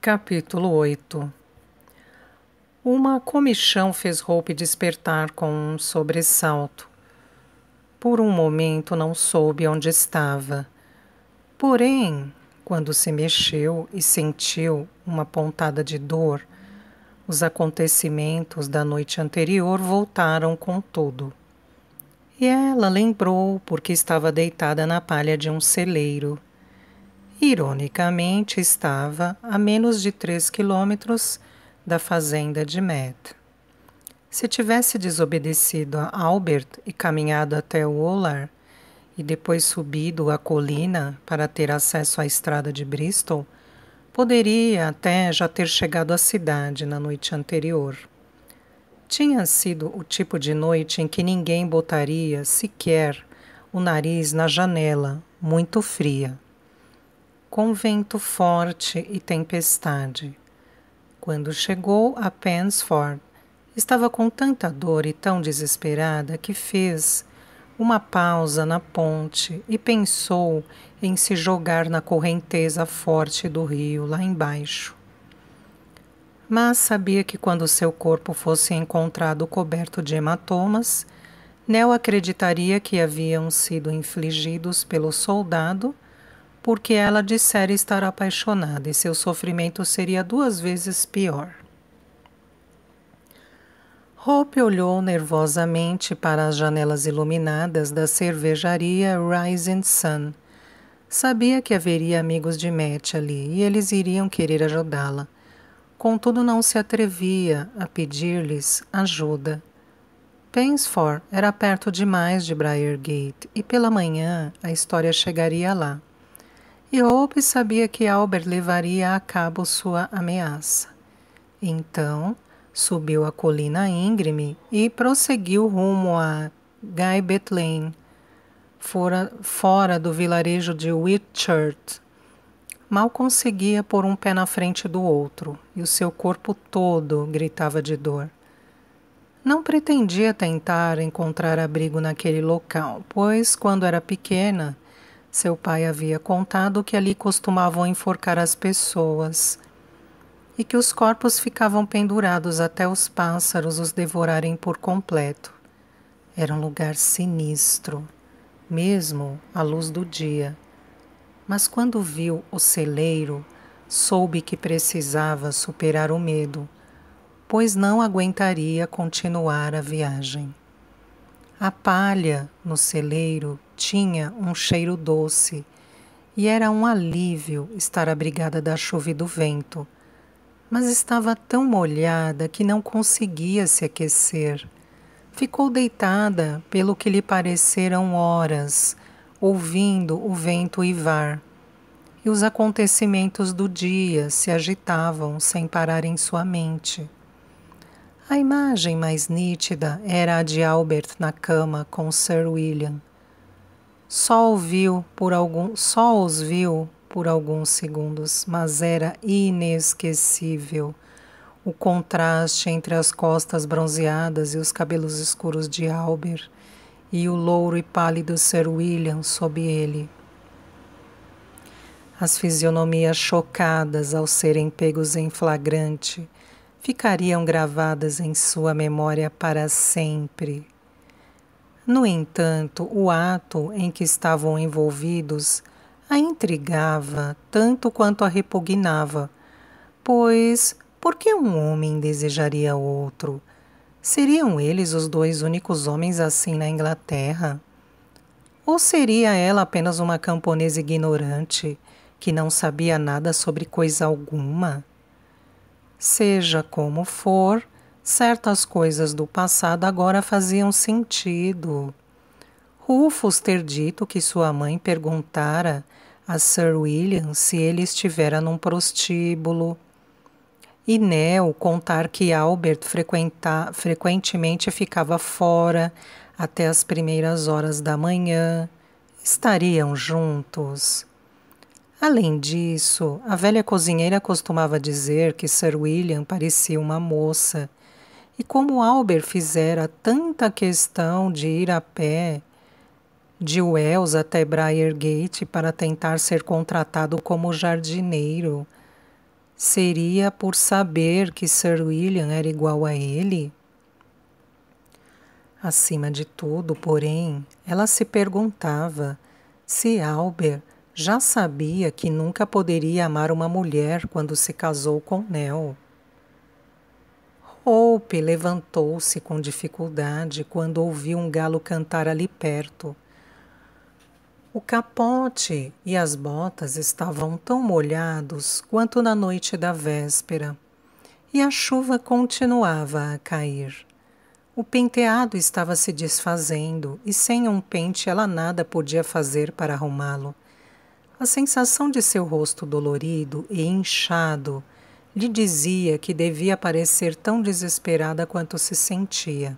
Capítulo 8. Uma comichão fez Hope despertar com um sobressalto. Por um momento não soube onde estava. Porém, quando se mexeu e sentiu uma pontada de dor, os acontecimentos da noite anterior voltaram com tudo. E ela lembrou porque estava deitada na palha de um celeiro. Ironicamente, estava a menos de 3 quilômetros da fazenda de Matt. Se tivesse desobedecido a Albert e caminhado até o Olar, e depois subido a colina para ter acesso à estrada de Bristol, poderia até já ter chegado à cidade na noite anterior. Tinha sido o tipo de noite em que ninguém botaria sequer o nariz na janela, muito fria, com vento forte e tempestade. Quando chegou a Pensford, estava com tanta dor e tão desesperada que fez uma pausa na ponte e pensou em se jogar na correnteza forte do rio lá embaixo. Mas sabia que quando seu corpo fosse encontrado coberto de hematomas, Nell acreditaria que haviam sido infligidos pelo soldado porque ela dissera estar apaixonada e seu sofrimento seria 2 vezes pior. Hope olhou nervosamente para as janelas iluminadas da cervejaria Rising Sun. Sabia que haveria amigos de Matt ali e eles iriam querer ajudá-la. Contudo, não se atrevia a pedir-lhes ajuda. Pensford era perto demais de Briargate e pela manhã a história chegaria lá. E Hope sabia que Albert levaria a cabo sua ameaça. Então, subiu a colina íngreme e prosseguiu rumo a Gybet Lane, fora do vilarejo de Whitchurch. Mal conseguia pôr um pé na frente do outro, e o seu corpo todo gritava de dor. Não pretendia tentar encontrar abrigo naquele local, pois, quando era pequena, seu pai havia contado que ali costumavam enforcar as pessoas e que os corpos ficavam pendurados até os pássaros os devorarem por completo. Era um lugar sinistro, mesmo à luz do dia. Mas quando viu o celeiro, soube que precisava superar o medo, pois não aguentaria continuar a viagem. A palha no celeiro tinha um cheiro doce e era um alívio estar abrigada da chuva e do vento, mas estava tão molhada que não conseguia se aquecer. Ficou deitada pelo que lhe pareceram horas, ouvindo o vento uivar, e os acontecimentos do dia se agitavam sem parar em sua mente. A imagem mais nítida era a de Albert na cama com Sir William. Só os viu por alguns segundos, mas era inesquecível o contraste entre as costas bronzeadas e os cabelos escuros de Albert e o louro e pálido Sir William sob ele. As fisionomias chocadas ao serem pegos em flagrante ficariam gravadas em sua memória para sempre. No entanto, o ato em que estavam envolvidos a intrigava tanto quanto a repugnava, pois por que um homem desejaria outro? Seriam eles os 2 únicos homens assim na Inglaterra? Ou seria ela apenas uma camponesa ignorante que não sabia nada sobre coisa alguma? Seja como for, certas coisas do passado agora faziam sentido. Rufus ter dito que sua mãe perguntara a Sir William se ele estivera num prostíbulo. E Nell contar que Albert frequentemente ficava fora até as primeiras horas da manhã. Estariam juntos. Além disso, a velha cozinheira costumava dizer que Sir William parecia uma moça, e como Albert fizera tanta questão de ir a pé de Wells até Briargate para tentar ser contratado como jardineiro, Seria por saber que Sir William era igual a ele? Acima de tudo, porém, ela se perguntava se Albert já sabia que nunca poderia amar uma mulher quando se casou com Nell. Hope levantou-se com dificuldade quando ouviu um galo cantar ali perto. O capote e as botas estavam tão molhados quanto na noite da véspera, e a chuva continuava a cair. O penteado estava se desfazendo e sem um pente ela nada podia fazer para arrumá-lo. A sensação de seu rosto dolorido e inchado lhe dizia que devia parecer tão desesperada quanto se sentia.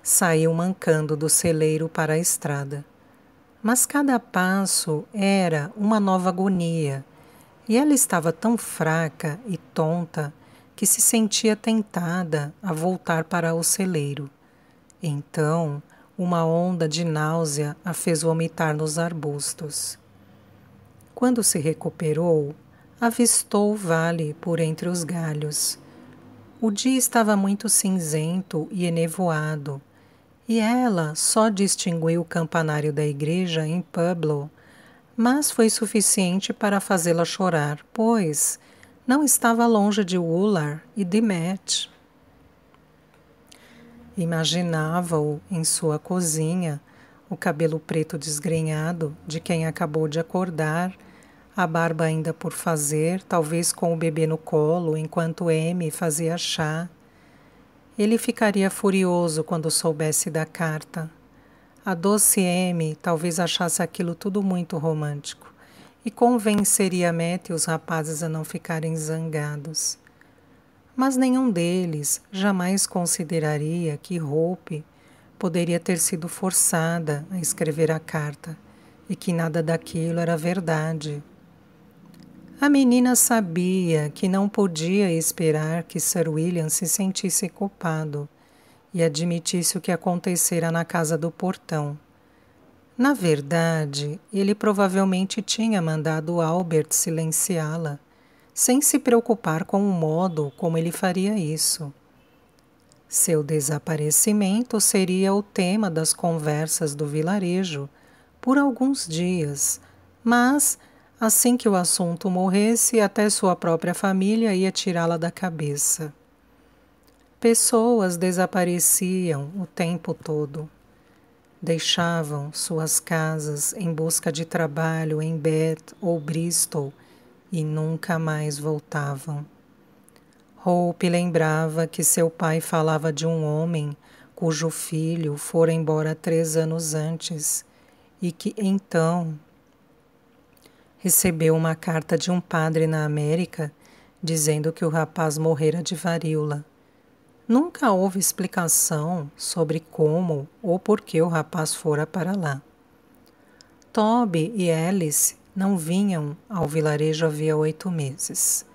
Saiu mancando do celeiro para a estrada. Mas cada passo era uma nova agonia, e ela estava tão fraca e tonta que se sentia tentada a voltar para o celeiro. Então, uma onda de náusea a fez vomitar nos arbustos. Quando se recuperou, avistou o vale por entre os galhos. O dia estava muito cinzento e enevoado, e ela só distinguiu o campanário da igreja em Pueblo, mas foi suficiente para fazê-la chorar, pois não estava longe de Woollar e de Match. Imaginava-o em sua cozinha, o cabelo preto desgrenhado de quem acabou de acordar, a barba ainda por fazer, talvez com o bebê no colo, enquanto Amy fazia chá. Ele ficaria furioso quando soubesse da carta. A doce Amy talvez achasse aquilo tudo muito romântico e convenceria Matt e os rapazes a não ficarem zangados. Mas nenhum deles jamais consideraria que Hope poderia ter sido forçada a escrever a carta e que nada daquilo era verdade. A menina sabia que não podia esperar que Sir William se sentisse culpado e admitisse o que acontecera na casa do portão. Na verdade, ele provavelmente tinha mandado Albert silenciá-la, sem se preocupar com o modo como ele faria isso. Seu desaparecimento seria o tema das conversas do vilarejo por alguns dias, mas assim que o assunto morresse, até sua própria família ia tirá-la da cabeça. Pessoas desapareciam o tempo todo. Deixavam suas casas em busca de trabalho em Bath ou Bristol e nunca mais voltavam. Hope lembrava que seu pai falava de um homem cujo filho fora embora 3 anos antes e que então recebeu uma carta de um padre na América dizendo que o rapaz morrera de varíola. Nunca houve explicação sobre como ou por que o rapaz fora para lá. Toby e Alice não vinham ao vilarejo havia 8 meses.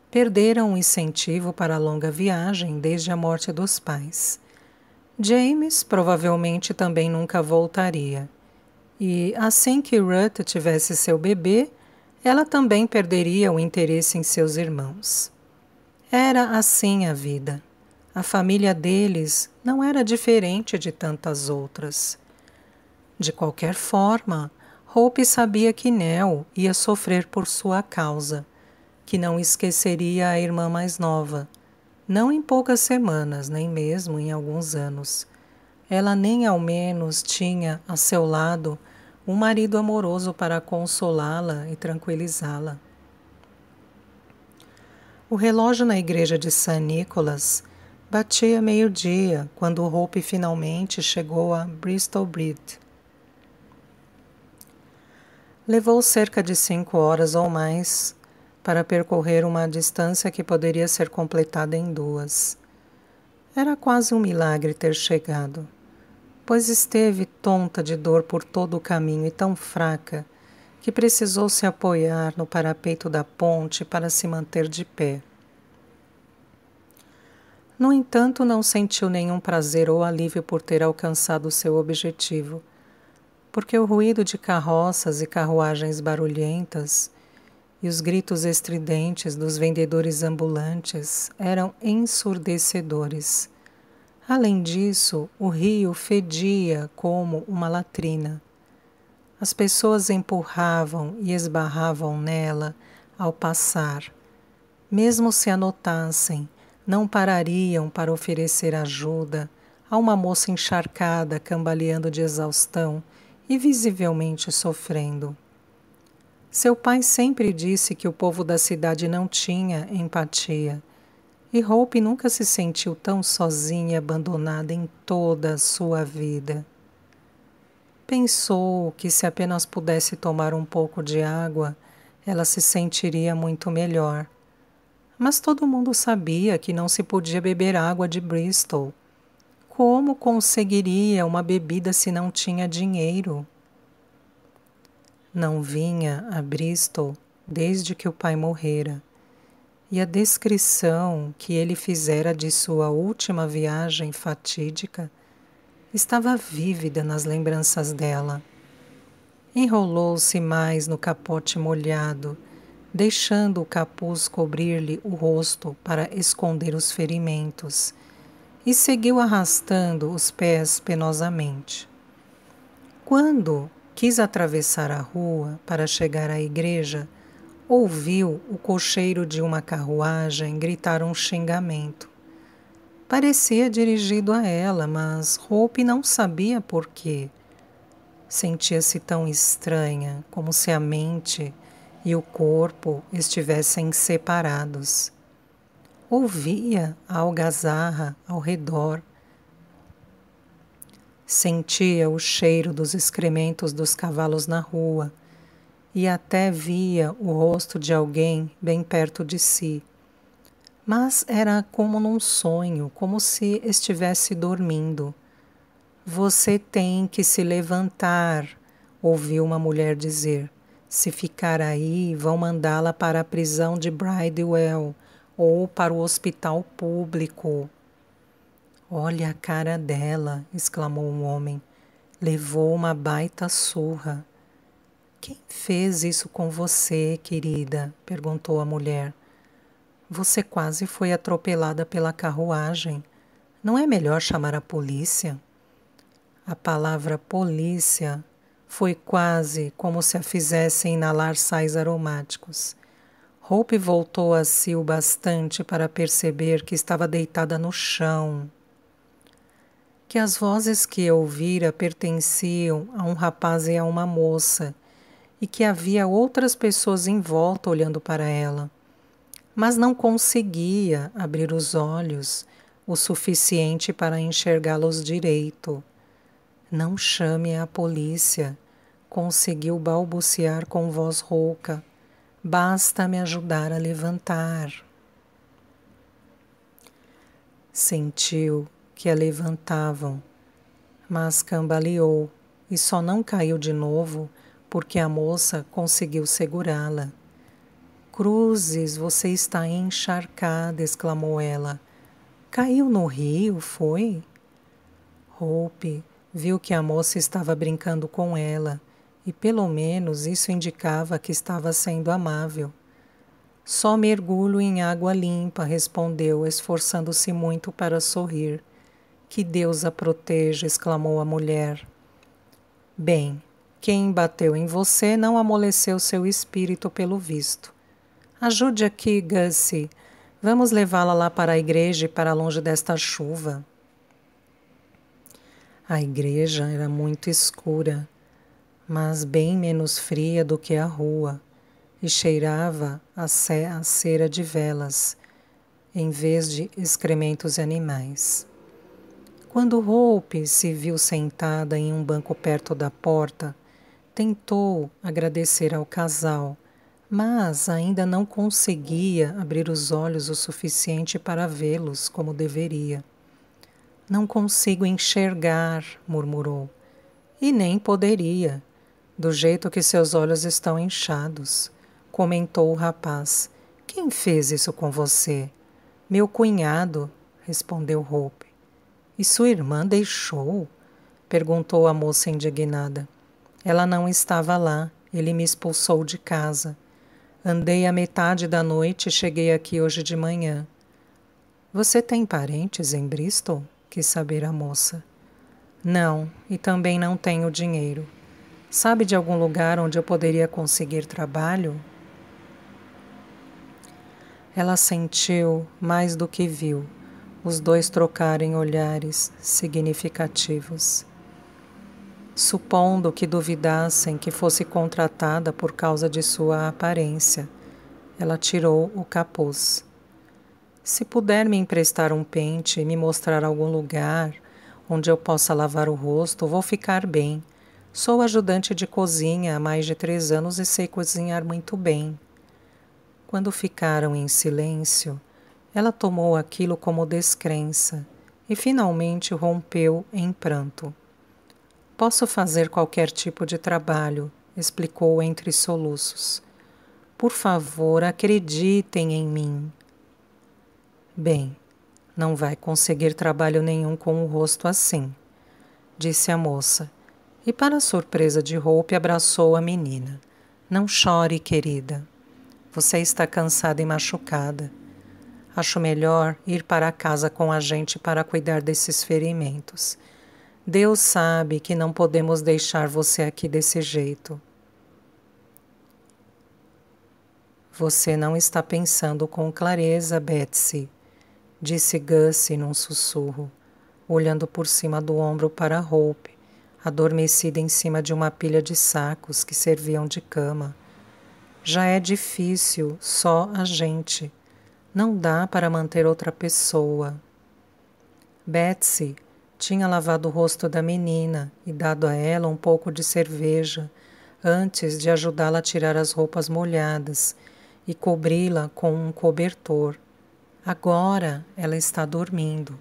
Perderam o incentivo para a longa viagem desde a morte dos pais. James provavelmente também nunca voltaria. E assim que Ruth tivesse seu bebê, ela também perderia o interesse em seus irmãos. Era assim a vida. A família deles não era diferente de tantas outras. De qualquer forma, Hope sabia que Nell ia sofrer por sua causa, que não esqueceria a irmã mais nova, não em poucas semanas, nem mesmo em alguns anos. Ela nem ao menos tinha a seu lado um marido amoroso para consolá-la e tranquilizá-la. O relógio na igreja de St. Nicholas batia 12:00 quando Hope finalmente chegou a Bristol Bridge. Levou cerca de 5 horas ou mais para percorrer uma distância que poderia ser completada em 2. Era quase um milagre ter chegado, pois esteve tonta de dor por todo o caminho e tão fraca que precisou se apoiar no parapeito da ponte para se manter de pé. No entanto, não sentiu nenhum prazer ou alívio por ter alcançado seu objetivo, porque o ruído de carroças e carruagens barulhentas e os gritos estridentes dos vendedores ambulantes eram ensurdecedores. Além disso, o rio fedia como uma latrina. As pessoas empurravam e esbarravam nela ao passar. Mesmo se a notassem, não parariam para oferecer ajuda a uma moça encharcada, cambaleando de exaustão e visivelmente sofrendo. Seu pai sempre disse que o povo da cidade não tinha empatia, e Hope nunca se sentiu tão sozinha e abandonada em toda a sua vida. Pensou que se apenas pudesse tomar um pouco de água, ela se sentiria muito melhor. Mas todo mundo sabia que não se podia beber água de Bristol. Como conseguiria uma bebida se não tinha dinheiro? Não vinha a Bristol desde que o pai morrera, e a descrição que ele fizera de sua última viagem fatídica estava vívida nas lembranças dela. Enrolou-se mais no capote molhado, deixando o capuz cobrir-lhe o rosto para esconder os ferimentos, e seguiu arrastando os pés penosamente. Quando quis atravessar a rua para chegar à igreja, ouviu o cocheiro de uma carruagem gritar um xingamento. Parecia dirigido a ela, mas Hope não sabia por quê. Sentia-se tão estranha, como se a mente e o corpo estivessem separados. Ouvia a algazarra ao redor. Sentia o cheiro dos excrementos dos cavalos na rua e até via o rosto de alguém bem perto de si. Mas era como num sonho, como se estivesse dormindo. Você tem que se levantar, ouviu uma mulher dizer. Se ficar aí, vão mandá-la para a prisão de Bridewell ou para o hospital público. Olha a cara dela, exclamou um homem. Levou uma baita surra. Quem fez isso com você, querida? Perguntou a mulher. Você quase foi atropelada pela carruagem. Não é melhor chamar a polícia? A palavra polícia foi quase como se a fizessem inalar sais aromáticos. Hope voltou a si o bastante para perceber que estava deitada no chão, que as vozes que ouvira pertenciam a um rapaz e a uma moça, e que havia outras pessoas em volta olhando para ela. Mas não conseguia abrir os olhos o suficiente para enxergá-los direito. Não chame a polícia, conseguiu balbuciar com voz rouca. Basta me ajudar a levantar. Sentiu que a levantavam, mas cambaleou e só não caiu de novo porque a moça conseguiu segurá-la. Cruzes, você está encharcada, exclamou ela. Caiu no rio, foi? Hope viu que a moça estava brincando com ela e pelo menos isso indicava que estava sendo amável. Só mergulho em água limpa, respondeu, esforçando-se muito para sorrir. Que Deus a proteja, exclamou a mulher. Bem, quem bateu em você não amoleceu seu espírito pelo visto. Ajude aqui, Gussie. Vamos levá-la lá para a igreja e para longe desta chuva. A igreja era muito escura, mas bem menos fria do que a rua, e cheirava a cera de velas, em vez de excrementos animais. Quando Hope se viu sentada em um banco perto da porta, tentou agradecer ao casal, mas ainda não conseguia abrir os olhos o suficiente para vê-los como deveria. Não consigo enxergar, murmurou. E nem poderia, do jeito que seus olhos estão inchados, comentou o rapaz. Quem fez isso com você? Meu cunhado, respondeu Hope. E sua irmã deixou? Perguntou a moça indignada. Ela não estava lá, ele me expulsou de casa. Andei a metade da noite e cheguei aqui hoje de manhã. Você tem parentes em Bristol? Quis saber a moça. Não, e também não tenho dinheiro. Sabe de algum lugar onde eu poderia conseguir trabalho? Ela sentiu mais do que viu. Os dois trocarem olhares significativos. Supondo que duvidassem que fosse contratada por causa de sua aparência, ela tirou o capuz. Se puder me emprestar um pente e me mostrar algum lugar onde eu possa lavar o rosto, vou ficar bem. Sou ajudante de cozinha há mais de 3 anos e sei cozinhar muito bem. Quando ficaram em silêncio, ela tomou aquilo como descrença e finalmente rompeu em pranto. Posso fazer qualquer tipo de trabalho, explicou entre soluços. Por favor, acreditem em mim. Bem, não vai conseguir trabalho nenhum com o rosto assim, disse a moça, e para surpresa de Hope abraçou a menina. Não chore, querida. Você está cansada e machucada. Acho melhor ir para casa com a gente para cuidar desses ferimentos. Deus sabe que não podemos deixar você aqui desse jeito. Você não está pensando com clareza, Betsy, disse Gussie num sussurro, olhando por cima do ombro para Hope, adormecida em cima de uma pilha de sacos que serviam de cama. Já é difícil, só a gente. Não dá para manter outra pessoa. Betsy tinha lavado o rosto da menina e dado a ela um pouco de cerveja antes de ajudá-la a tirar as roupas molhadas e cobri-la com um cobertor. Agora ela está dormindo.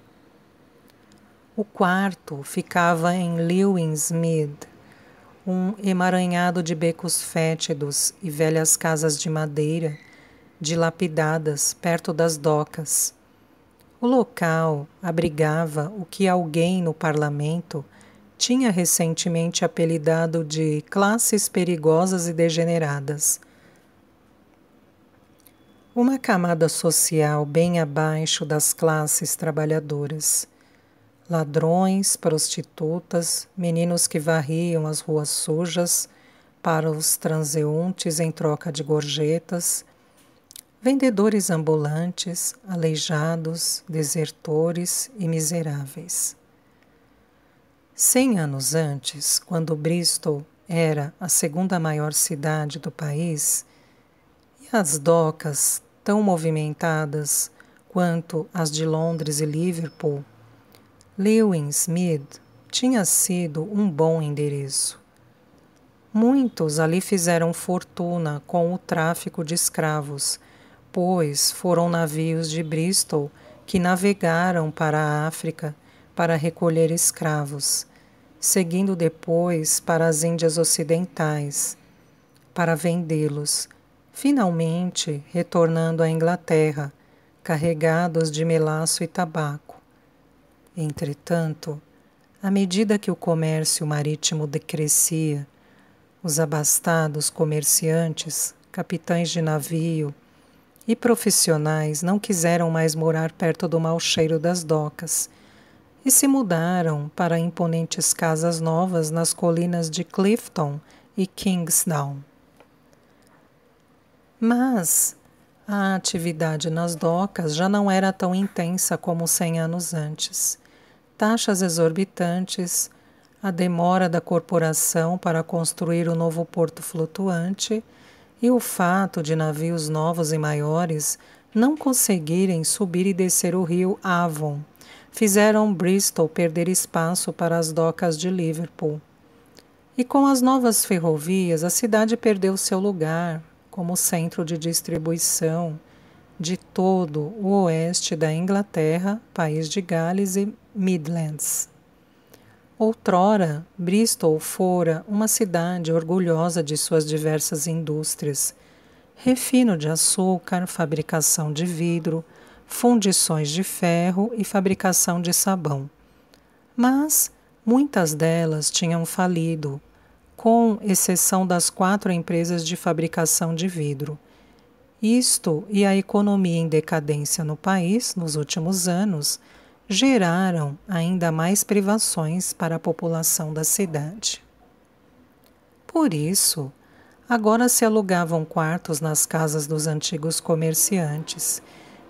O quarto ficava em Lewins Mead, um emaranhado de becos fétidos e velhas casas de madeira, dilapidadas perto das docas. O local abrigava o que alguém no parlamento tinha recentemente apelidado de classes perigosas e degeneradas. Uma camada social bem abaixo das classes trabalhadoras. Ladrões, prostitutas, meninos que varriam as ruas sujas para os transeuntes em troca de gorjetas, vendedores ambulantes, aleijados, desertores e miseráveis. 100 anos antes, quando Bristol era a segunda maior cidade do país, e as docas tão movimentadas quanto as de Londres e Liverpool, Lewins Mead tinha sido um bom endereço. Muitos ali fizeram fortuna com o tráfico de escravos, pois foram navios de Bristol que navegaram para a África para recolher escravos, seguindo depois para as Índias Ocidentais, para vendê-los, finalmente retornando à Inglaterra, carregados de melaço e tabaco. Entretanto, à medida que o comércio marítimo decrescia, os abastados comerciantes, capitães de navio e profissionais não quiseram mais morar perto do mau cheiro das docas e se mudaram para imponentes casas novas nas colinas de Clifton e Kingsdown. Mas a atividade nas docas já não era tão intensa como 100 anos antes. Taxas exorbitantes, a demora da corporação para construir o novo porto flutuante e o fato de navios novos e maiores não conseguirem subir e descer o rio Avon fizeram Bristol perder espaço para as docas de Liverpool. E com as novas ferrovias, a cidade perdeu seu lugar como centro de distribuição de todo o oeste da Inglaterra, país de Gales e Midlands. Outrora, Bristol fora uma cidade orgulhosa de suas diversas indústrias, refino de açúcar, fabricação de vidro, fundições de ferro e fabricação de sabão. Mas muitas delas tinham falido, com exceção das 4 empresas de fabricação de vidro, Isto e a economia em decadência no país nos últimos anos geraram ainda mais privações para a população da cidade. Por isso, agora se alugavam quartos nas casas dos antigos comerciantes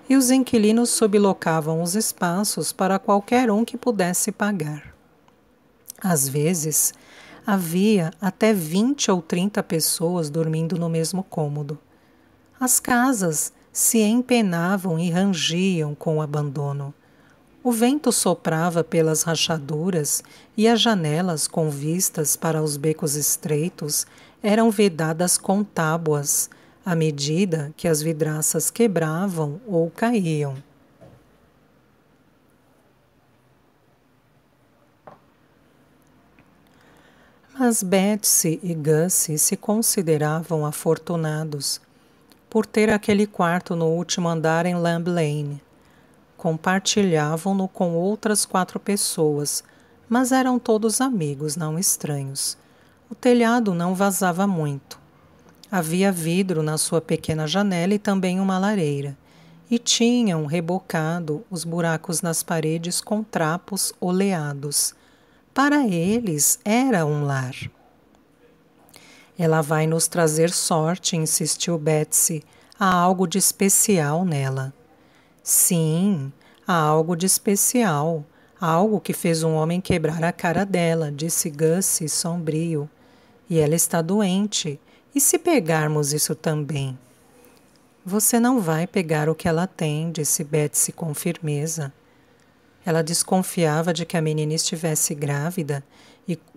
e os inquilinos sublocavam os espaços para qualquer um que pudesse pagar. Às vezes, havia até 20 ou 30 pessoas dormindo no mesmo cômodo. As casas se empenavam e rangiam com o abandono. O vento soprava pelas rachaduras e as janelas com vistas para os becos estreitos eram vedadas com tábuas, à medida que as vidraças quebravam ou caíam. Mas Betsy e Gussie se consideravam afortunados por ter aquele quarto no último andar em Lamb Lane. Compartilhavam-no com outras 4 pessoas, mas eram todos amigos, não estranhos. O telhado não vazava muito. Havia vidro na sua pequena janela e também uma lareira, e tinham rebocado os buracos nas paredes com trapos oleados. Para eles era um lar. Ela vai nos trazer sorte, insistiu Betsy. Há algo de especial nela. Sim, há algo de especial. Algo que fez um homem quebrar a cara dela, disse Gussie sombrio. E ela está doente. E se pegarmos isso também? Você não vai pegar o que ela tem, disse Betsy com firmeza. Ela desconfiava de que a menina estivesse grávida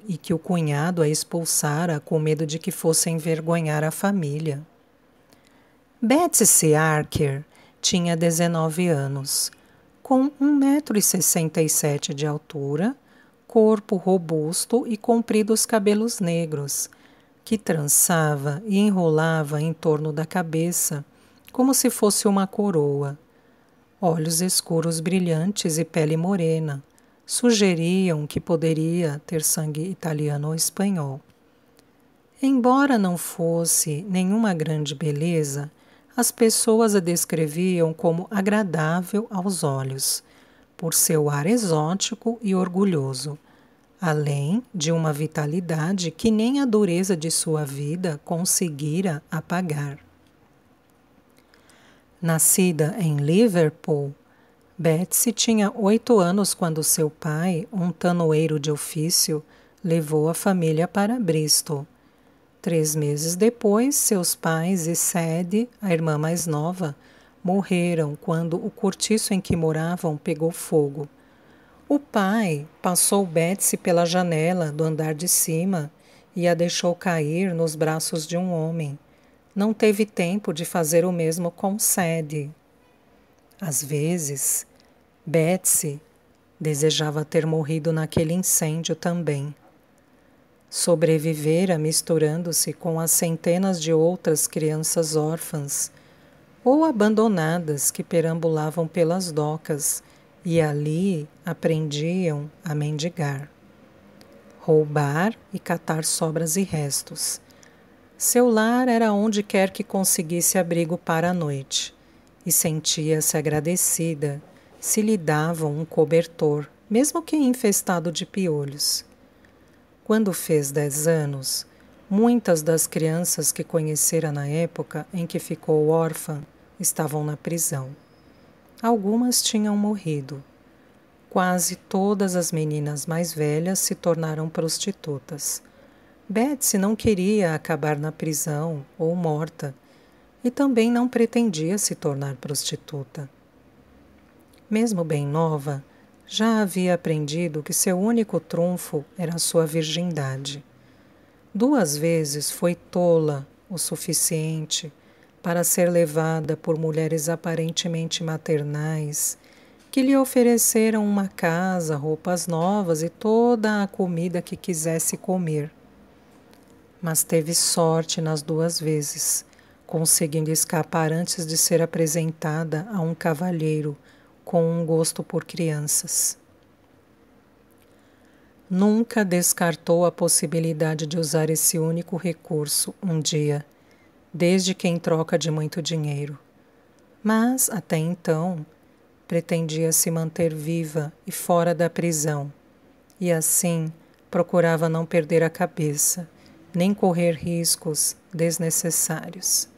e que o cunhado a expulsara com medo de que fosse envergonhar a família. Betsy Archer tinha 19 anos, com 1,67 m de altura, corpo robusto e compridos cabelos negros, que trançava e enrolava em torno da cabeça, como se fosse uma coroa. Olhos escuros brilhantes e pele morena sugeriam que poderia ter sangue italiano ou espanhol. Embora não fosse nenhuma grande beleza, as pessoas a descreviam como agradável aos olhos, por seu ar exótico e orgulhoso, além de uma vitalidade que nem a dureza de sua vida conseguira apagar. Nascida em Liverpool, Betsy tinha 8 anos quando seu pai, um tanoeiro de ofício, levou a família para Bristol. 3 meses depois, seus pais e Sadie, a irmã mais nova, morreram quando o cortiço em que moravam pegou fogo. O pai passou Betsy pela janela do andar de cima e a deixou cair nos braços de um homem. Não teve tempo de fazer o mesmo com Sadie. Às vezes, Betsy desejava ter morrido naquele incêndio também. Sobrevivera misturando-se com as centenas de outras crianças órfãs ou abandonadas que perambulavam pelas docas e ali aprendiam a mendigar, roubar e catar sobras e restos. Seu lar era onde quer que conseguisse abrigo para a noite, e sentia-se agradecida se lhe davam um cobertor, mesmo que infestado de piolhos. Quando fez 10 anos, muitas das crianças que conhecera na época em que ficou órfã estavam na prisão. Algumas tinham morrido. Quase todas as meninas mais velhas se tornaram prostitutas. Betsy não queria acabar na prisão ou morta, e também não pretendia se tornar prostituta. Mesmo bem nova, já havia aprendido que seu único trunfo era a sua virgindade. 2 vezes foi tola o suficiente para ser levada por mulheres aparentemente maternais que lhe ofereceram uma casa, roupas novas e toda a comida que quisesse comer. Mas teve sorte nas 2 vezes, conseguindo escapar antes de ser apresentada a um cavalheiro com um gosto por crianças. Nunca descartou a possibilidade de usar esse único recurso um dia. desde que em troca de muito dinheiro. Mas, até então, pretendia se manter viva e fora da prisão, e assim procurava não perder a cabeça, nem correr riscos desnecessários.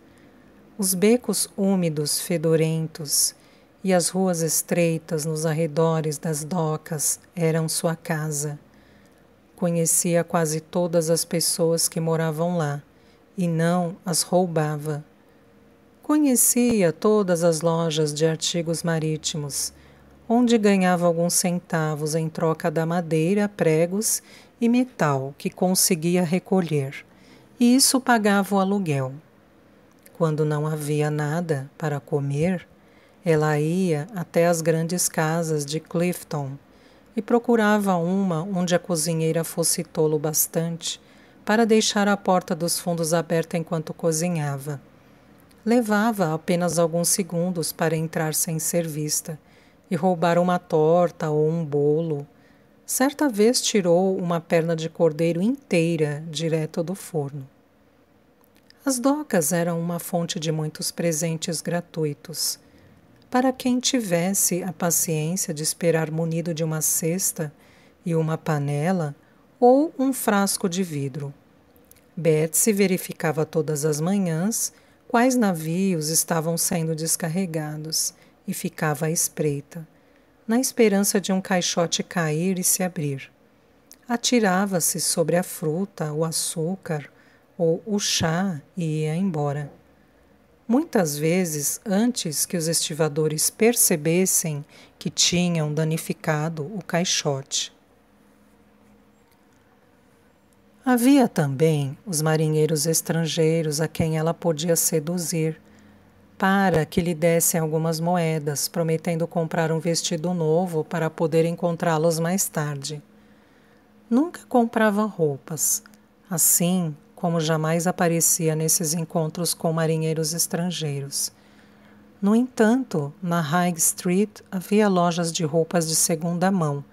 Os becos úmidos, fedorentos, e as ruas estreitas nos arredores das docas eram sua casa. Conhecia quase todas as pessoas que moravam lá, e não as roubava. Conhecia todas as lojas de artigos marítimos, onde ganhava alguns centavos em troca da madeira, pregos e metal que conseguia recolher, e isso pagava o aluguel. Quando não havia nada para comer, ela ia até as grandes casas de Clifton e procurava uma onde a cozinheira fosse tolo bastante para deixar a porta dos fundos aberta enquanto cozinhava. Levava apenas alguns segundos para entrar sem ser vista e roubar uma torta ou um bolo. Certa vez tirou uma perna de cordeiro inteira direto do forno. As docas eram uma fonte de muitos presentes gratuitos. Para quem tivesse a paciência de esperar munido de uma cesta e uma panela ou um frasco de vidro. Betsy verificava todas as manhãs quais navios estavam sendo descarregados e ficava à espreita, na esperança de um caixote cair e se abrir. Atirava-se sobre a fruta, o açúcar ou o chá e ia embora. Muitas vezes, antes que os estivadores percebessem que tinham danificado o caixote. Havia também os marinheiros estrangeiros a quem ela podia seduzir, para que lhe dessem algumas moedas, prometendo comprar um vestido novo para poder encontrá-los mais tarde. Nunca comprava roupas, assim como jamais aparecia nesses encontros com marinheiros estrangeiros. No entanto, na High Street havia lojas de roupas de segunda mão,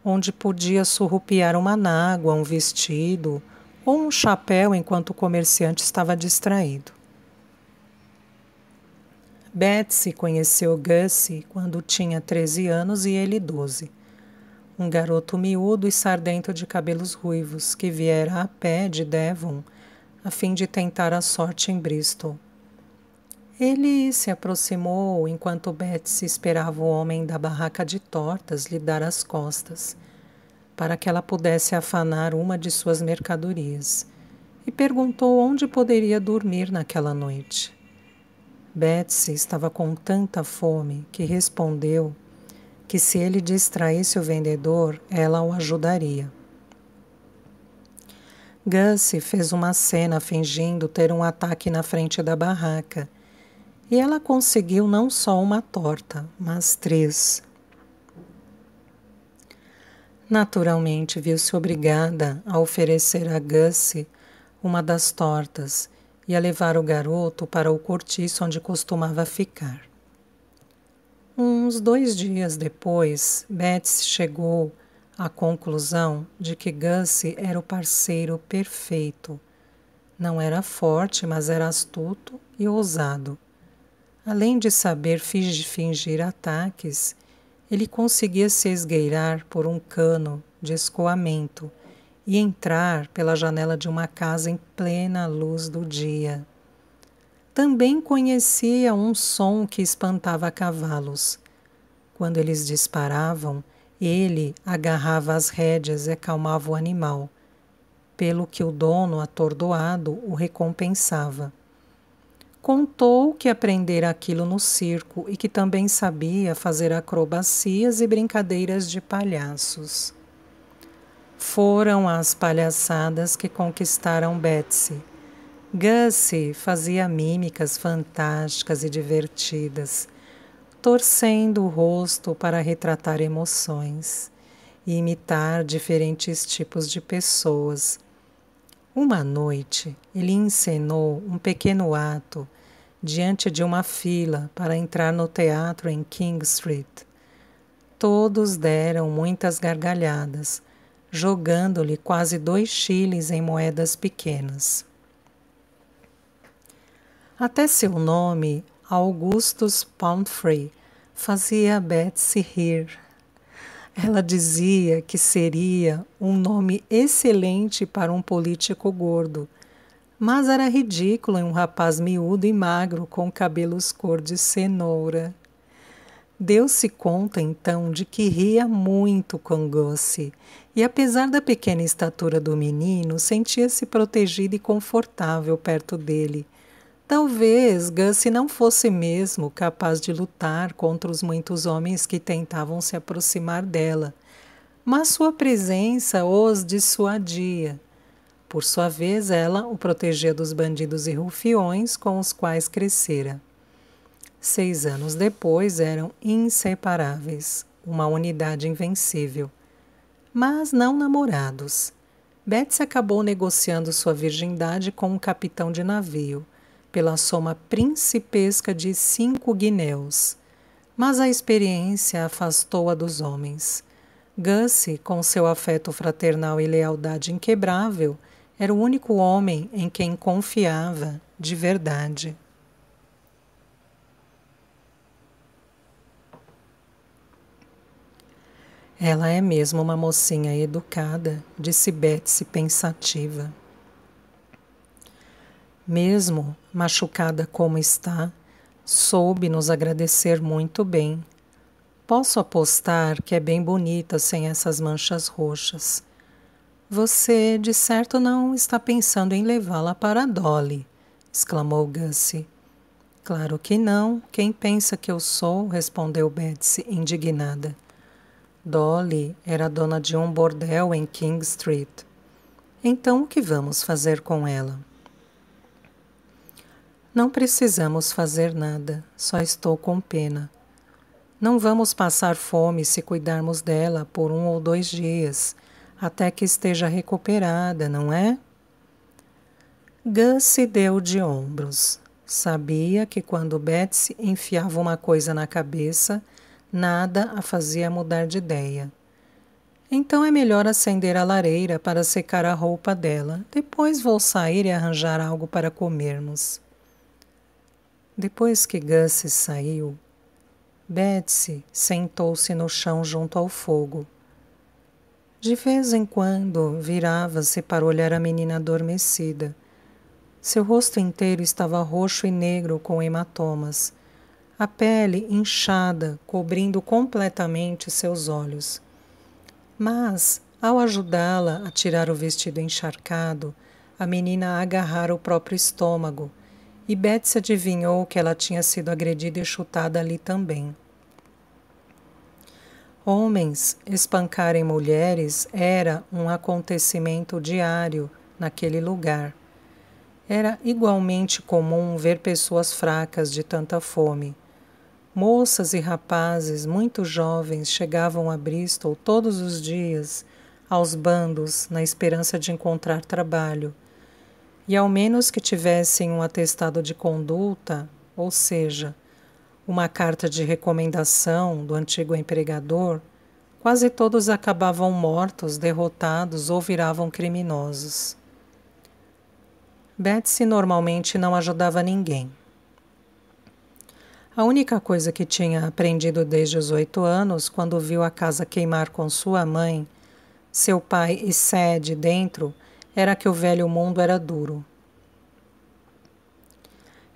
onde podia surrupiar uma nágua, um vestido ou um chapéu enquanto o comerciante estava distraído. Betsy conheceu Gussie quando tinha 13 anos e ele 12. Um garoto miúdo e sardento de cabelos ruivos que viera a pé de Devon a fim de tentar a sorte em Bristol. Ele se aproximou enquanto Betsy esperava o homem da barraca de tortas lhe dar as costas, para que ela pudesse afanar uma de suas mercadorias, e perguntou onde poderia dormir naquela noite. Betsy estava com tanta fome que respondeu que se ele distraísse o vendedor, ela o ajudaria. Gussie fez uma cena fingindo ter um ataque na frente da barraca, e ela conseguiu não só uma torta, mas 3. Naturalmente, viu-se obrigada a oferecer a Gussie uma das tortas e a levar o garoto para o cortiço onde costumava ficar. Uns 2 dias depois, Betsy chegou à conclusão de que Gussie era o parceiro perfeito. Não era forte, mas era astuto e ousado. Além de saber fingir ataques, ele conseguia se esgueirar por um cano de escoamento e entrar pela janela de uma casa em plena luz do dia. Também conhecia um som que espantava cavalos. Quando eles disparavam, ele agarrava as rédeas e acalmava o animal, pelo que o dono, atordoado, o recompensava. Contou que aprendera aquilo no circo e que também sabia fazer acrobacias e brincadeiras de palhaços. Foram as palhaçadas que conquistaram Betsy. Gussie fazia mímicas fantásticas e divertidas, torcendo o rosto para retratar emoções e imitar diferentes tipos de pessoas. Uma noite, ele encenou um pequeno ato diante de uma fila para entrar no teatro em King Street. Todos deram muitas gargalhadas, jogando-lhe quase 2 shillings em moedas pequenas. Até seu nome, Augustus Pumphrey, fazia Betsy rir. Ela dizia que seria um nome excelente para um político gordo, mas era ridículo em um rapaz miúdo e magro com cabelos cor de cenoura. Deu-se conta, então, de que ria muito com Gussie, e apesar da pequena estatura do menino, sentia-se protegida e confortável perto dele. Talvez Gussie não fosse mesmo capaz de lutar contra os muitos homens que tentavam se aproximar dela, mas sua presença os dissuadia. Por sua vez, ela o protegia dos bandidos e rufiões com os quais crescera. 6 anos depois, eram inseparáveis, uma unidade invencível. Mas não namorados. Betsy acabou negociando sua virgindade com um capitão de navio, pela soma principesca de 5 guinéus. Mas a experiência afastou-a dos homens. Gussie, com seu afeto fraternal e lealdade inquebrável, era o único homem em quem confiava de verdade. Ela é mesmo uma mocinha educada, disse Betsy pensativa. Mesmo machucada como está, soube nos agradecer muito bem. Posso apostar que é bem bonita sem essas manchas roxas. Você, de certo, não está pensando em levá-la para Dolly, exclamou Gussie. Claro que não. Quem pensa que eu sou? Respondeu Betsy, indignada. Dolly era dona de um bordel em King Street. Então, o que vamos fazer com ela? Não precisamos fazer nada, só estou com pena. Não vamos passar fome se cuidarmos dela por 1 ou 2 dias, até que esteja recuperada, não é? Gussie deu de ombros. Sabia que quando Betsy enfiava uma coisa na cabeça, nada a fazia mudar de ideia. Então é melhor acender a lareira para secar a roupa dela. Depois vou sair e arranjar algo para comermos. Depois que Gussie saiu, Betsy sentou-se no chão junto ao fogo. De vez em quando virava-se para olhar a menina adormecida. Seu rosto inteiro estava roxo e negro com hematomas. A pele inchada, cobrindo completamente seus olhos. Mas, ao ajudá-la a tirar o vestido encharcado, a menina agarrara o próprio estômago, e Betsy adivinhou que ela tinha sido agredida e chutada ali também. Homens espancarem mulheres era um acontecimento diário naquele lugar. Era igualmente comum ver pessoas fracas de tanta fome. Moças e rapazes muito jovens chegavam a Bristol todos os dias, aos bandos, na esperança de encontrar trabalho. E ao menos que tivessem um atestado de conduta, ou seja, uma carta de recomendação do antigo empregador, quase todos acabavam mortos, derrotados ou viravam criminosos. Betsy normalmente não ajudava ninguém. A única coisa que tinha aprendido desde os 8 anos, quando viu a casa queimar com sua mãe, seu pai e Sad dentro, era que o velho mundo era duro.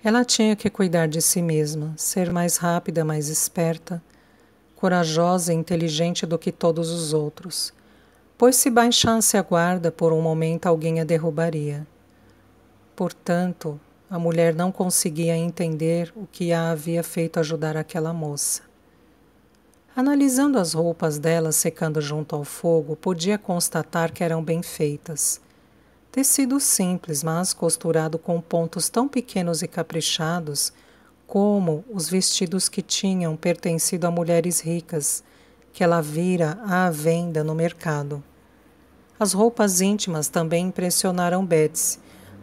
Ela tinha que cuidar de si mesma, ser mais rápida, mais esperta, corajosa e inteligente do que todos os outros, pois se baixasse a guarda por um momento alguém a derrubaria. Portanto, a mulher não conseguia entender o que a havia feito ajudar aquela moça. Analisando as roupas dela secando junto ao fogo, podia constatar que eram bem feitas. Tecido simples, mas costurado com pontos tão pequenos e caprichados como os vestidos que tinham pertencido a mulheres ricas, que ela vira à venda no mercado. As roupas íntimas também impressionaram Betsy,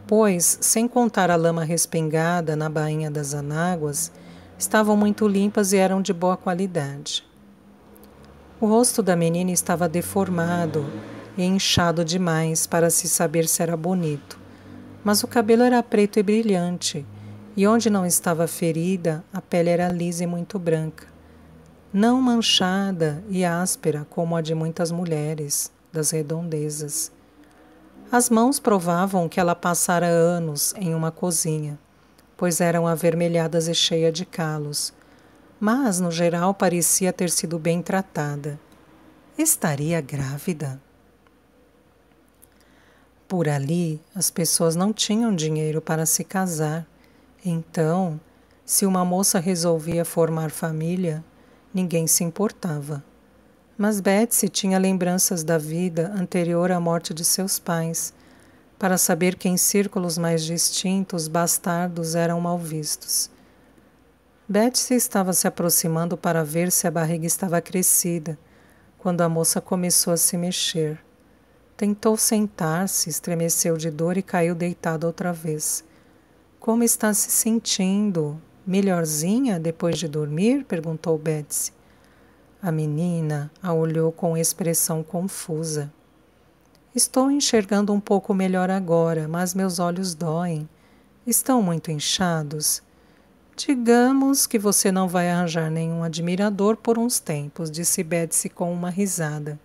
pois, sem contar a lama respingada na bainha das anáguas, estavam muito limpas e eram de boa qualidade. O rosto da menina estava deformado e inchado demais para se saber se era bonito, mas o cabelo era preto e brilhante, e onde não estava ferida, a pele era lisa e muito branca, não manchada e áspera como a de muitas mulheres das redondezas. As mãos provavam que ela passara anos em uma cozinha, pois eram avermelhadas e cheias de calos, mas, no geral, parecia ter sido bem tratada. Estaria grávida? Por ali, as pessoas não tinham dinheiro para se casar. Então, se uma moça resolvia formar família, ninguém se importava. Mas Betsy tinha lembranças da vida anterior à morte de seus pais, para saber que em círculos mais distintos bastardos eram mal vistos. Betsy estava se aproximando para ver se a barriga estava crescida, quando a moça começou a se mexer. Tentou sentar-se, estremeceu de dor e caiu deitada outra vez. Como está se sentindo? Melhorzinha depois de dormir? Perguntou Betsy. A menina a olhou com expressão confusa. Estou enxergando um pouco melhor agora, mas meus olhos doem. Estão muito inchados? Digamos que você não vai arranjar nenhum admirador por uns tempos, disse Betsy com uma risada.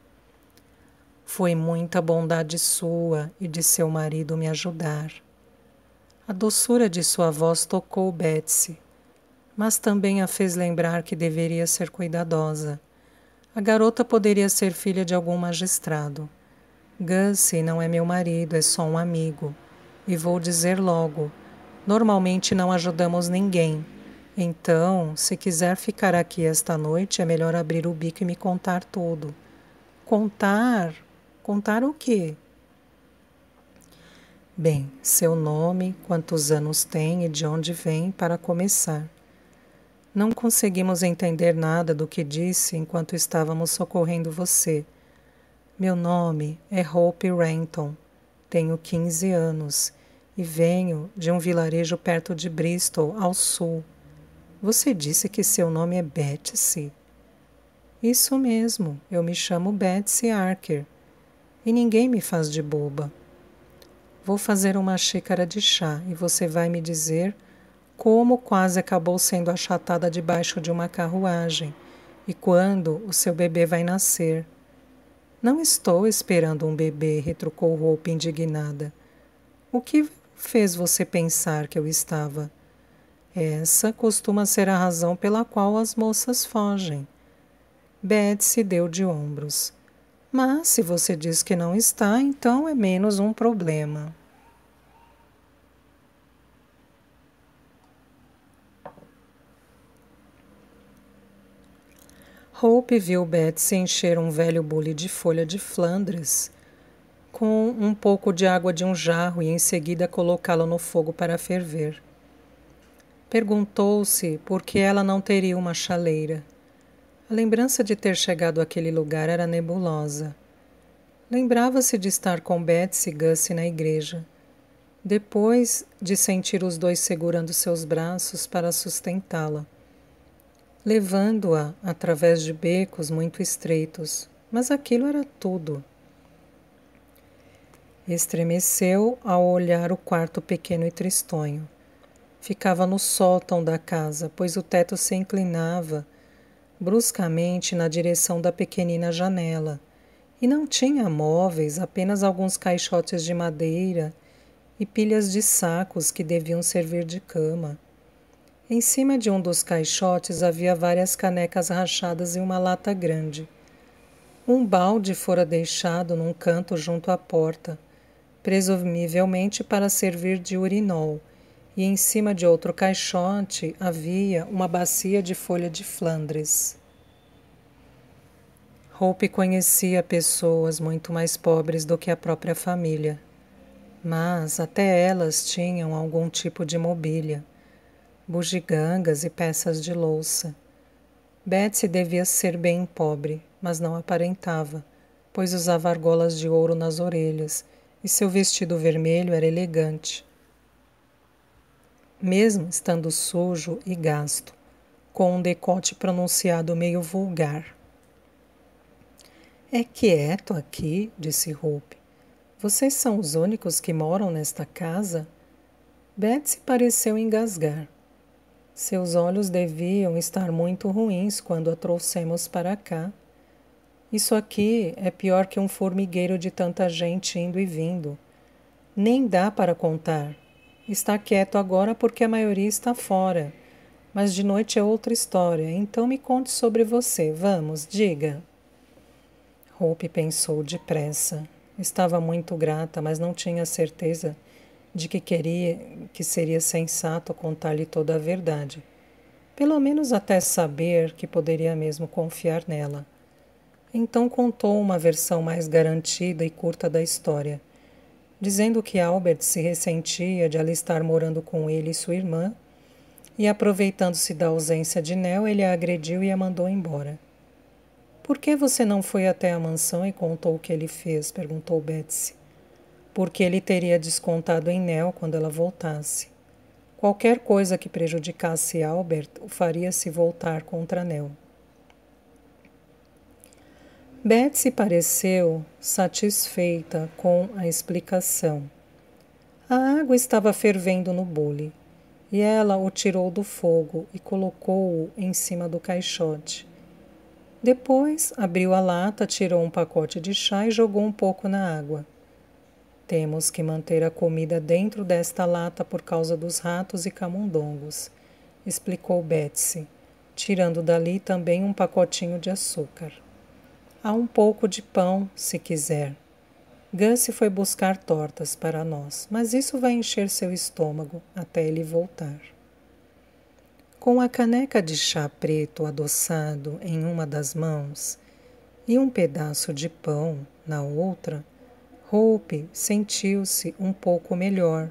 Foi muita bondade sua e de seu marido me ajudar. A doçura de sua voz tocou Betsy, mas também a fez lembrar que deveria ser cuidadosa. A garota poderia ser filha de algum magistrado. Gussie não é meu marido, é só um amigo. E vou dizer logo, normalmente não ajudamos ninguém. Então, se quiser ficar aqui esta noite, é melhor abrir o bico e me contar tudo. Contar? Contar o quê? Bem, seu nome, quantos anos tem e de onde vem, para começar. Não conseguimos entender nada do que disse enquanto estávamos socorrendo você. Meu nome é Hope Renton, tenho 15 anos e venho de um vilarejo perto de Bristol, ao sul. Você disse que seu nome é Betsy? Isso mesmo, eu me chamo Betsy Archer e ninguém me faz de boba. Vou fazer uma xícara de chá e você vai me dizer como quase acabou sendo achatada debaixo de uma carruagem e quando o seu bebê vai nascer. Não estou esperando um bebê, retrucou Hope indignada. O que fez você pensar que eu estava? Essa costuma ser a razão pela qual as moças fogem. Betsy deu de ombros. Mas se você diz que não está, então é menos um problema. Hope viu Betsy encher um velho bule de folha de Flandres com um pouco de água de um jarro e em seguida colocá-lo no fogo para ferver. Perguntou-se por que ela não teria uma chaleira. A lembrança de ter chegado àquele lugar era nebulosa. Lembrava-se de estar com Betsy e Gussie na igreja, depois de sentir os dois segurando seus braços para sustentá-la, levando-a através de becos muito estreitos, mas aquilo era tudo. Estremeceu ao olhar o quarto pequeno e tristonho. Ficava no sótão da casa, pois o teto se inclinava bruscamente na direção da pequenina janela, e não tinha móveis, apenas alguns caixotes de madeira e pilhas de sacos que deviam servir de cama. Em cima de um dos caixotes havia várias canecas rachadas e uma lata grande. Um balde fora deixado num canto junto à porta, presumivelmente para servir de urinol, e em cima de outro caixote havia uma bacia de folha de Flandres. Hope conhecia pessoas muito mais pobres do que a própria família, mas até elas tinham algum tipo de mobília, bugigangas e peças de louça. Betsy devia ser bem pobre, mas não aparentava, pois usava argolas de ouro nas orelhas e seu vestido vermelho era elegante, mesmo estando sujo e gasto, com um decote pronunciado meio vulgar. É quieto aqui, disse Hope. Vocês são os únicos que moram nesta casa? Betsy pareceu engasgar. Seus olhos deviam estar muito ruins quando a trouxemos para cá. Isso aqui é pior que um formigueiro de tanta gente indo e vindo. Nem dá para contar. Está quieto agora porque a maioria está fora. Mas de noite é outra história, então me conte sobre você. Vamos, diga. Hope pensou depressa. Estava muito grata, mas não tinha certeza de que seria sensato contar-lhe toda a verdade. Pelo menos até saber que poderia mesmo confiar nela. Então contou uma versão mais garantida e curta da história, dizendo que Albert se ressentia de ela estar morando com ele e sua irmã, e aproveitando-se da ausência de Nell, ele a agrediu e a mandou embora. Por que você não foi até a mansão e contou o que ele fez? Perguntou Betsy. Porque ele teria descontado em Nell quando ela voltasse. Qualquer coisa que prejudicasse Albert o faria se voltar contra Nell. Betsy pareceu satisfeita com a explicação. A água estava fervendo no bule, e ela o tirou do fogo e colocou-o em cima do caixote. Depois, abriu a lata, tirou um pacote de chá e jogou um pouco na água. Temos que manter a comida dentro desta lata por causa dos ratos e camundongos, explicou Betsy, tirando dali também um pacotinho de açúcar. Há um pouco de pão, se quiser. Gussie foi buscar tortas para nós, mas isso vai encher seu estômago até ele voltar. Com a caneca de chá preto adoçado em uma das mãos e um pedaço de pão na outra, Hope sentiu-se um pouco melhor,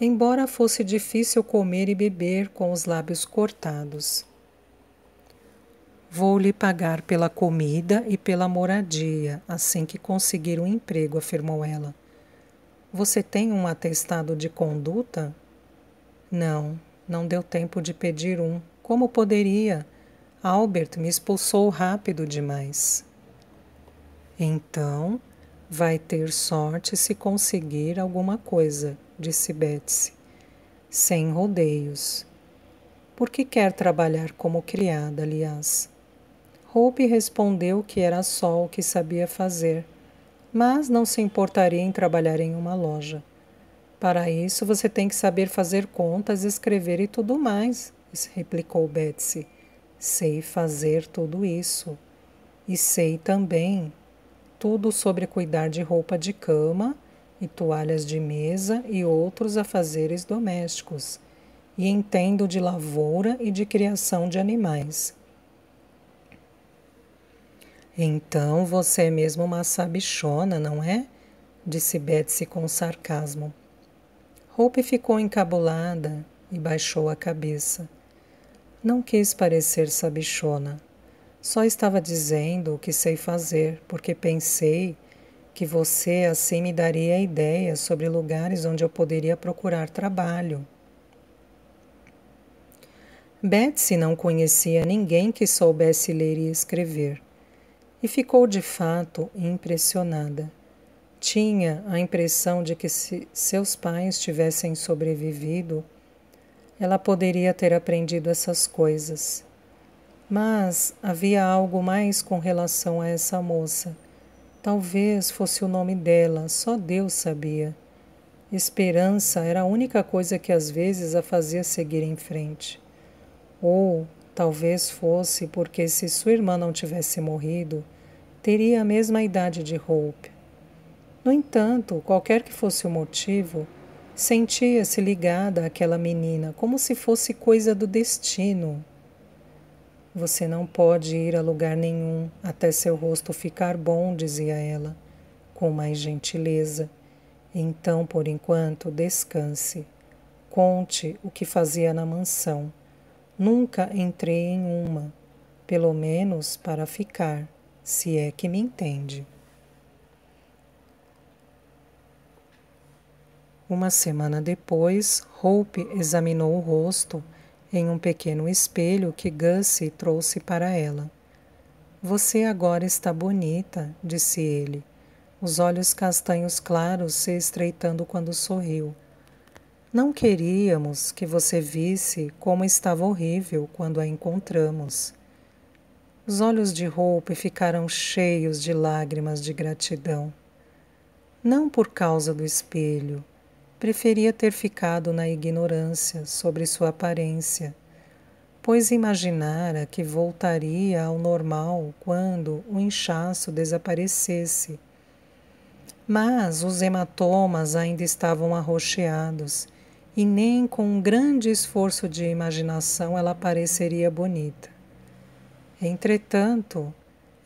embora fosse difícil comer e beber com os lábios cortados. Vou lhe pagar pela comida e pela moradia, assim que conseguir um emprego, afirmou ela. Você tem um atestado de conduta? Não, não deu tempo de pedir um. Como poderia? Albert me expulsou rápido demais. Então, vai ter sorte se conseguir alguma coisa, disse Betsy, sem rodeios. Por que quer trabalhar como criada, aliás? Hope respondeu que era só o que sabia fazer, mas não se importaria em trabalhar em uma loja. Para isso, você tem que saber fazer contas, escrever e tudo mais, replicou Betsy. Sei fazer tudo isso. E sei também tudo sobre cuidar de roupa de cama e toalhas de mesa e outros afazeres domésticos. E entendo de lavoura e de criação de animais. Então você é mesmo uma sabichona, não é? Disse Betsy com sarcasmo. Hope ficou encabulada e baixou a cabeça. Não quis parecer sabichona. Só estava dizendo o que sei fazer, porque pensei que você assim me daria ideias sobre lugares onde eu poderia procurar trabalho. Betsy não conhecia ninguém que soubesse ler e escrever. E ficou de fato impressionada. Tinha a impressão de que se seus pais tivessem sobrevivido, ela poderia ter aprendido essas coisas. Mas havia algo mais com relação a essa moça. Talvez fosse o nome dela, só Deus sabia. Esperança era a única coisa que às vezes a fazia seguir em frente. Ou talvez fosse porque se sua irmã não tivesse morrido, teria a mesma idade de Hope. No entanto, qualquer que fosse o motivo, sentia-se ligada àquela menina, como se fosse coisa do destino. Você não pode ir a lugar nenhum até seu rosto ficar bom, dizia ela, com mais gentileza. Então, por enquanto, descanse. Conte o que fazia na mansão. Nunca entrei em uma, pelo menos para ficar, se é que me entende. Uma semana depois, Hope examinou o rosto em um pequeno espelho que Gussie trouxe para ela. Você agora está bonita, disse ele, os olhos castanhos claros se estreitando quando sorriu. Não queríamos que você visse como estava horrível quando a encontramos. Os olhos de Hope ficaram cheios de lágrimas de gratidão. Não por causa do espelho. Preferia ter ficado na ignorância sobre sua aparência, pois imaginara que voltaria ao normal quando o inchaço desaparecesse. Mas os hematomas ainda estavam arroxeados e nem com um grande esforço de imaginação ela pareceria bonita. Entretanto,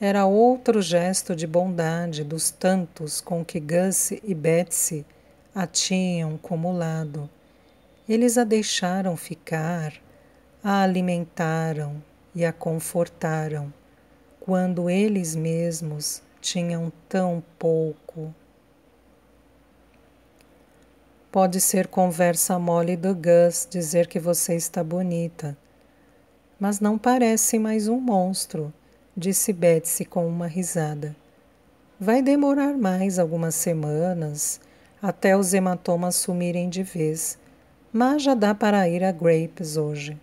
era outro gesto de bondade dos tantos com que Gussie e Betsy a tinham cumulado. Eles a deixaram ficar, a alimentaram e a confortaram, quando eles mesmos tinham tão pouco. Pode ser conversa mole do Gus dizer que você está bonita, mas não parece mais um monstro, disse Betsy com uma risada. Vai demorar mais algumas semanas até os hematomas sumirem de vez, mas já dá para ir a Grapes hoje.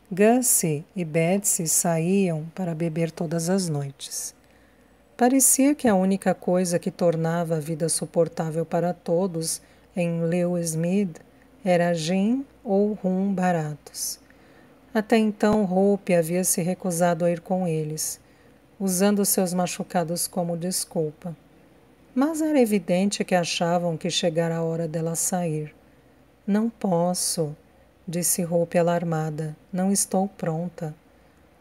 Gussie e Betsy saíam para beber todas as noites. Parecia que a única coisa que tornava a vida suportável para todos em Lewis Mead era gin ou rum baratos. Até então, Hope havia se recusado a ir com eles, usando seus machucados como desculpa. Mas era evidente que achavam que chegara a hora dela sair. Não posso, disse Hope alarmada. Não estou pronta.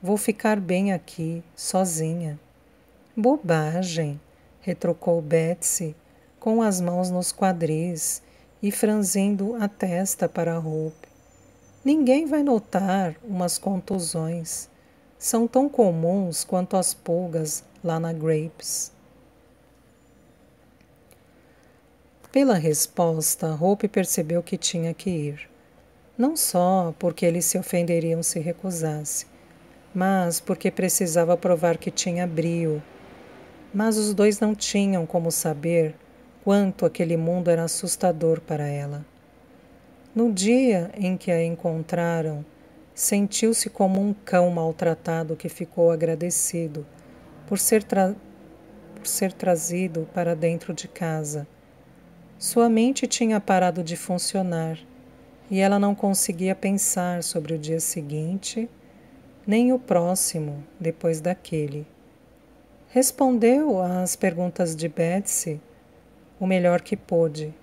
Vou ficar bem aqui, sozinha. Bobagem, retrucou Betsy, com as mãos nos quadris e franzindo a testa para Hope. Ninguém vai notar umas contusões. São tão comuns quanto as pulgas lá na Grapes. Pela resposta, Hope percebeu que tinha que ir. Não só porque eles se ofenderiam se recusasse, mas porque precisava provar que tinha brio. Mas os dois não tinham como saber quanto aquele mundo era assustador para ela. No dia em que a encontraram, sentiu-se como um cão maltratado que ficou agradecido por ser trazido para dentro de casa. Sua mente tinha parado de funcionar e ela não conseguia pensar sobre o dia seguinte, nem o próximo depois daquele. Respondeu às perguntas de Betsy o melhor que pôde,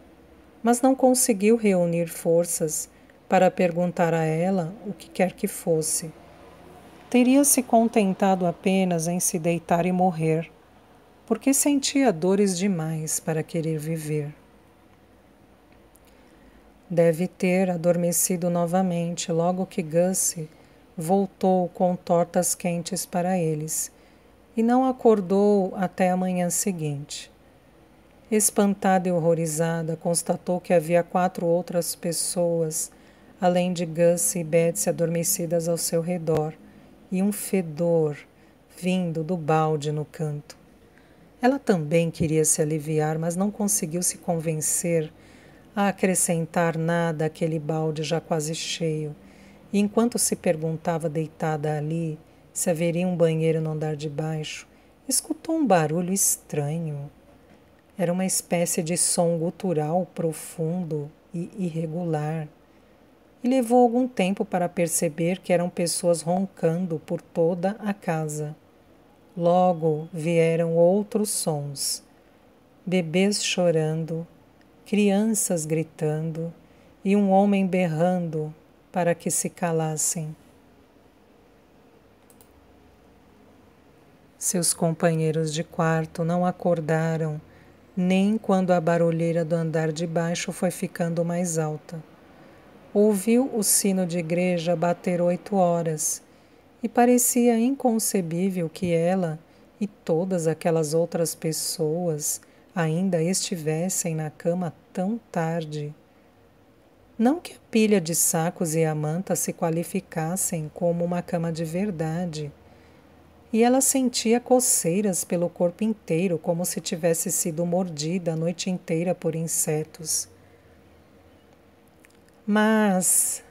mas não conseguiu reunir forças para perguntar a ela o que quer que fosse. Teria se contentado apenas em se deitar e morrer, porque sentia dores demais para querer viver. Deve ter adormecido novamente logo que Gussie voltou com tortas quentes para eles e não acordou até a manhã seguinte. Espantada e horrorizada, constatou que havia 4 outras pessoas, além de Gussie e Betsy adormecidas ao seu redor, e um fedor vindo do balde no canto. Ela também queria se aliviar, mas não conseguiu se convencer a acrescentar nada àquele balde já quase cheio, e enquanto se perguntava deitada ali se haveria um banheiro no andar de baixo, escutou um barulho estranho. Era uma espécie de som gutural profundo e irregular. E levou algum tempo para perceber que eram pessoas roncando por toda a casa. Logo vieram outros sons. Bebês chorando, crianças gritando e um homem berrando para que se calassem. Seus companheiros de quarto não acordaram nem quando a barulheira do andar de baixo foi ficando mais alta. Ouviu o sino de igreja bater 8 horas e parecia inconcebível que ela e todas aquelas outras pessoas ainda estivessem na cama tão tarde. Não que a pilha de sacos e a manta se qualificassem como uma cama de verdade, e ela sentia coceiras pelo corpo inteiro, como se tivesse sido mordida a noite inteira por insetos. Mas,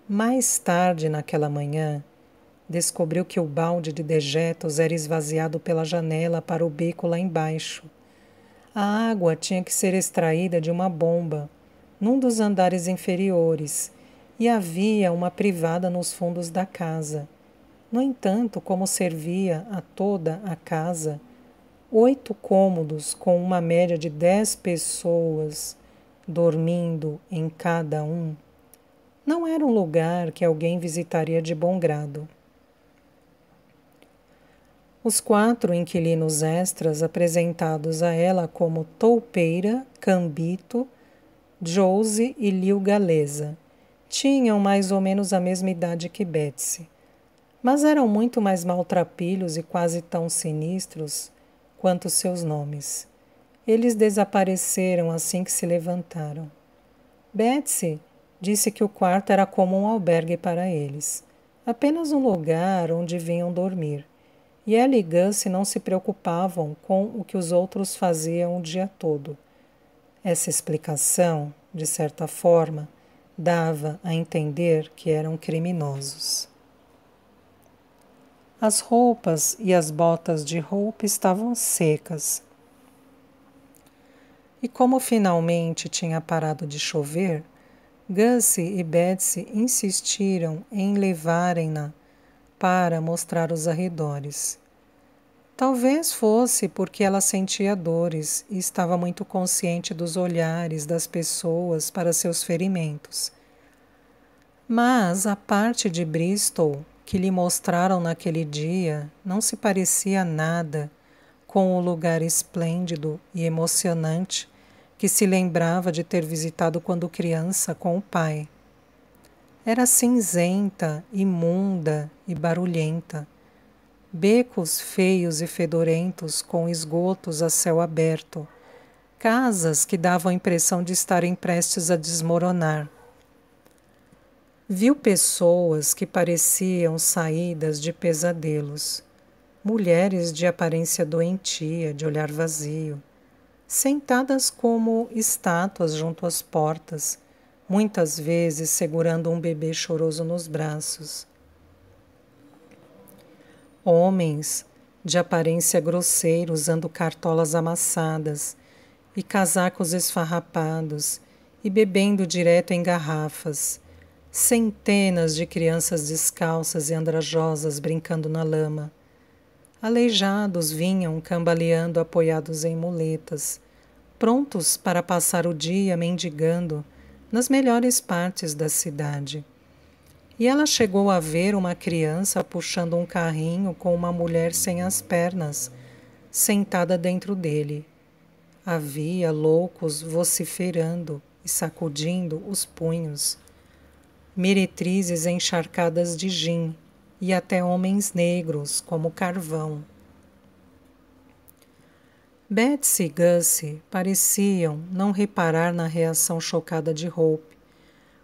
mais tarde naquela manhã, descobriu que o balde de dejetos era esvaziado pela janela para o beco lá embaixo. A água tinha que ser extraída de uma bomba, num dos andares inferiores, e havia uma privada nos fundos da casa. No entanto, como servia a toda a casa, 8 cômodos com uma média de 10 pessoas dormindo em cada um, não era um lugar que alguém visitaria de bom grado. Os 4 inquilinos extras apresentados a ela como toupeira, Cambito, Josie e Liu Galesa tinham mais ou menos a mesma idade que Betsy, mas eram muito mais maltrapilhos e quase tão sinistros quanto seus nomes. Eles desapareceram assim que se levantaram. Betsy disse que o quarto era como um albergue para eles, apenas um lugar onde vinham dormir, e ela e Gussie não se preocupavam com o que os outros faziam o dia todo. Essa explicação, de certa forma, dava a entender que eram criminosos. As roupas e as botas de Hope estavam secas. E como finalmente tinha parado de chover, Gussie e Betsy insistiram em levarem-na para mostrar os arredores. Talvez fosse porque ela sentia dores e estava muito consciente dos olhares das pessoas para seus ferimentos. Mas a parte de Bristol que lhe mostraram naquele dia não se parecia nada com o lugar esplêndido e emocionante que se lembrava de ter visitado quando criança com o pai. Era cinzenta, imunda e barulhenta. Becos feios e fedorentos com esgotos a céu aberto. Casas que davam a impressão de estarem prestes a desmoronar. Viu pessoas que pareciam saídas de pesadelos. Mulheres de aparência doentia, de olhar vazio, sentadas como estátuas junto às portas, muitas vezes segurando um bebê choroso nos braços. Homens de aparência grosseira usando cartolas amassadas e casacos esfarrapados e bebendo direto em garrafas. Centenas de crianças descalças e andrajosas brincando na lama. Aleijados vinham cambaleando apoiados em muletas, prontos para passar o dia mendigando nas melhores partes da cidade. E ela chegou a ver uma criança puxando um carrinho com uma mulher sem as pernas, sentada dentro dele. Havia loucos vociferando e sacudindo os punhos. Meretrizes encharcadas de gin e até homens negros como carvão. Betsy e Gussie pareciam não reparar na reação chocada de Hope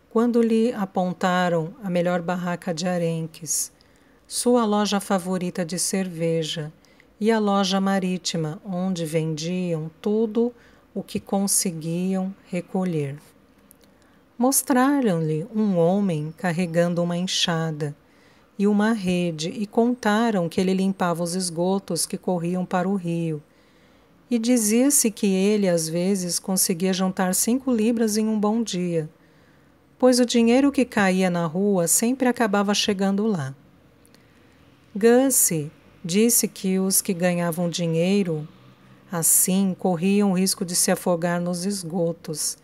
quando lhe apontaram a melhor barraca de arenques, sua loja favorita de cerveja e a loja marítima onde vendiam tudo o que conseguiam recolher. Mostraram-lhe um homem carregando uma enxada e uma rede e contaram que ele limpava os esgotos que corriam para o rio. E dizia-se que ele, às vezes, conseguia juntar 5 libras em um bom dia, pois o dinheiro que caía na rua sempre acabava chegando lá. Gussie disse que os que ganhavam dinheiro assim corriam o risco de se afogar nos esgotos,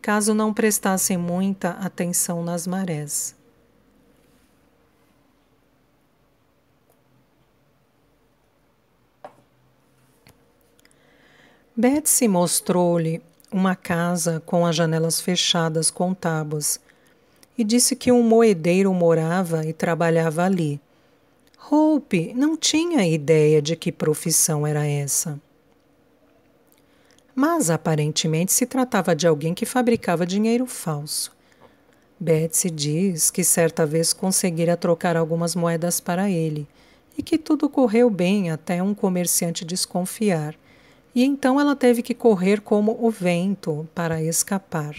caso não prestassem muita atenção nas marés. Betsy mostrou-lhe uma casa com as janelas fechadas com tábuas e disse que um moedeiro morava e trabalhava ali. Hope não tinha ideia de que profissão era essa. Mas aparentemente se tratava de alguém que fabricava dinheiro falso. Betsy diz que certa vez conseguira trocar algumas moedas para ele e que tudo correu bem até um comerciante desconfiar. E então ela teve que correr como o vento para escapar.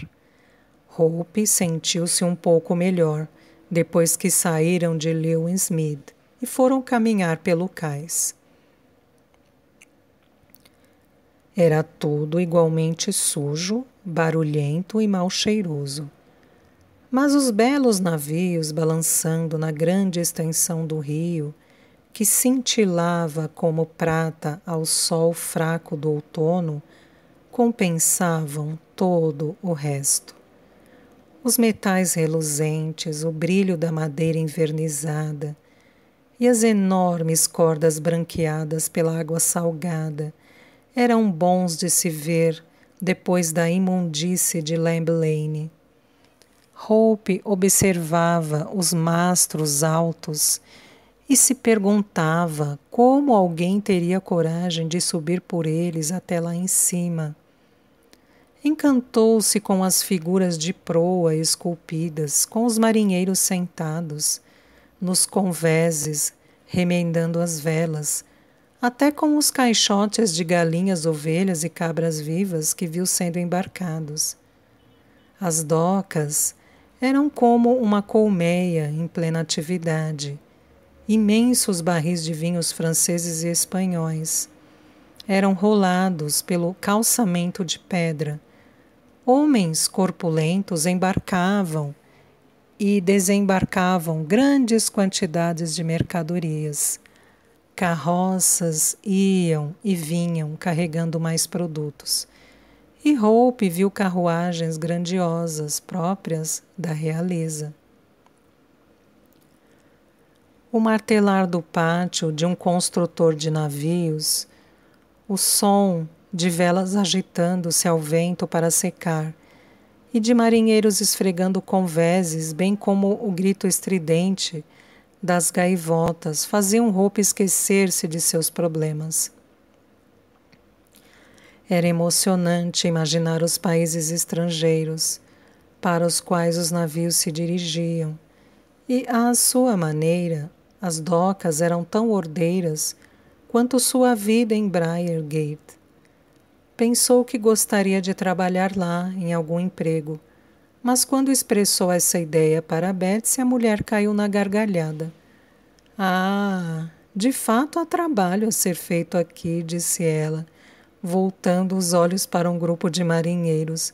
Hope sentiu-se um pouco melhor depois que saíram de Lewisham e foram caminhar pelo cais. Era tudo igualmente sujo, barulhento e mal cheiroso. Mas os belos navios balançando na grande extensão do rio, que cintilava como prata ao sol fraco do outono, compensavam todo o resto. Os metais reluzentes, o brilho da madeira envernizada e as enormes cordas branqueadas pela água salgada eram bons de se ver depois da imundície de Lamb Lane. Hope observava os mastros altos e se perguntava como alguém teria coragem de subir por eles até lá em cima. Encantou-se com as figuras de proa esculpidas, com os marinheiros sentados, nos convéses, remendando as velas, até com os caixotes de galinhas, ovelhas e cabras vivas que viu sendo embarcados. As docas eram como uma colmeia em plena atividade, imensos barris de vinhos franceses e espanhóis. Eram rolados pelo calçamento de pedra. Homens corpulentos embarcavam e desembarcavam grandes quantidades de mercadorias. Carroças iam e vinham carregando mais produtos. E Hope viu carruagens grandiosas próprias da realeza. O martelar do pátio de um construtor de navios, o som de velas agitando-se ao vento para secar e de marinheiros esfregando convéses, bem como o grito estridente das gaivotas, faziam Hope esquecer-se de seus problemas. Era emocionante imaginar os países estrangeiros para os quais os navios se dirigiam, e, à sua maneira, as docas eram tão ordeiras quanto sua vida em Briargate. Pensou que gostaria de trabalhar lá, em algum emprego, mas quando expressou essa ideia para Betsy, a mulher caiu na gargalhada. Ah, de fato há trabalho a ser feito aqui, disse ela, voltando os olhos para um grupo de marinheiros.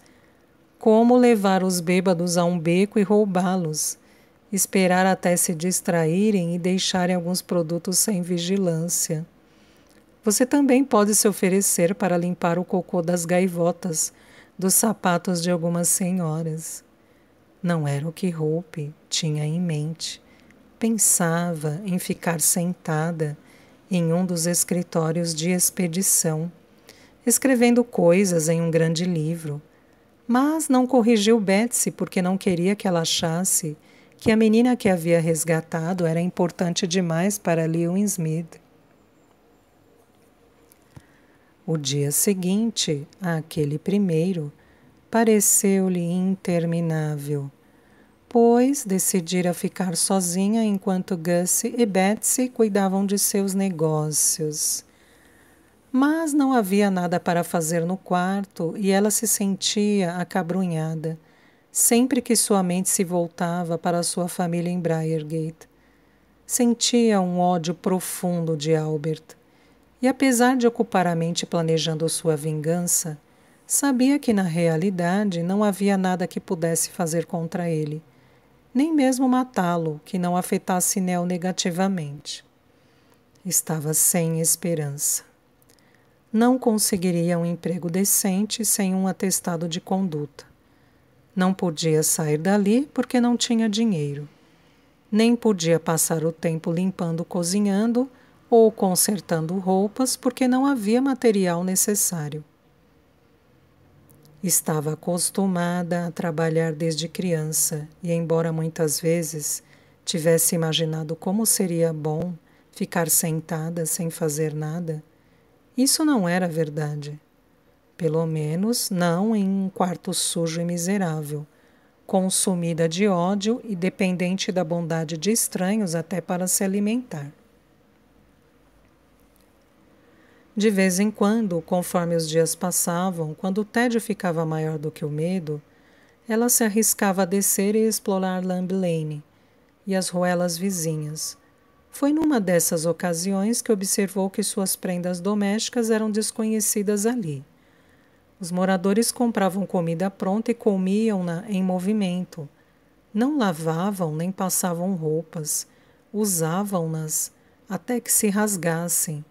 Como levar os bêbados a um beco e roubá-los? Esperar até se distraírem e deixarem alguns produtos sem vigilância. Você também pode se oferecer para limpar o cocô das gaivotas, dos sapatos de algumas senhoras. Não era o que Hope tinha em mente. Pensava em ficar sentada em um dos escritórios de expedição, escrevendo coisas em um grande livro, mas não corrigiu Betsy porque não queria que ela achasse que a menina que havia resgatado era importante demais para Lewisham. O dia seguinte, aquele primeiro, pareceu-lhe interminável, pois decidira ficar sozinha enquanto Gussie e Betsy cuidavam de seus negócios. Mas não havia nada para fazer no quarto e ela se sentia acabrunhada, sempre que sua mente se voltava para sua família em Briargate. Sentia um ódio profundo de Albert. E apesar de ocupar a mente planejando sua vingança, sabia que na realidade não havia nada que pudesse fazer contra ele, nem mesmo matá-lo, que não afetasse Nell negativamente. Estava sem esperança. Não conseguiria um emprego decente sem um atestado de conduta. Não podia sair dali porque não tinha dinheiro. Nem podia passar o tempo limpando, cozinhando ou consertando roupas porque não havia material necessário. Estava acostumada a trabalhar desde criança e, embora muitas vezes tivesse imaginado como seria bom ficar sentada sem fazer nada, isso não era verdade. Pelo menos não em um quarto sujo e miserável, consumida de ódio e dependente da bondade de estranhos até para se alimentar. De vez em quando, conforme os dias passavam, quando o tédio ficava maior do que o medo, ela se arriscava a descer e explorar Lamb Lane e as ruelas vizinhas. Foi numa dessas ocasiões que observou que suas prendas domésticas eram desconhecidas ali. Os moradores compravam comida pronta e comiam-na em movimento. Não lavavam nem passavam roupas, usavam-nas até que se rasgassem,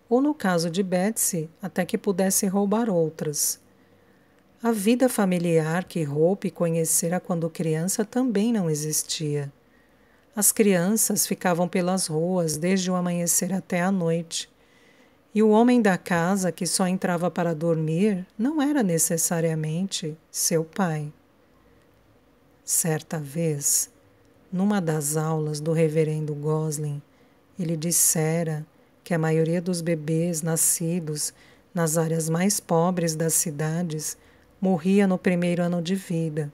ou no caso de Betsy, até que pudesse roubar outras. A vida familiar que Hope conhecera quando criança também não existia. As crianças ficavam pelas ruas desde o amanhecer até a noite, e o homem da casa que só entrava para dormir não era necessariamente seu pai. Certa vez, numa das aulas do reverendo Gosling, ele dissera que a maioria dos bebês nascidos nas áreas mais pobres das cidades morria no primeiro ano de vida.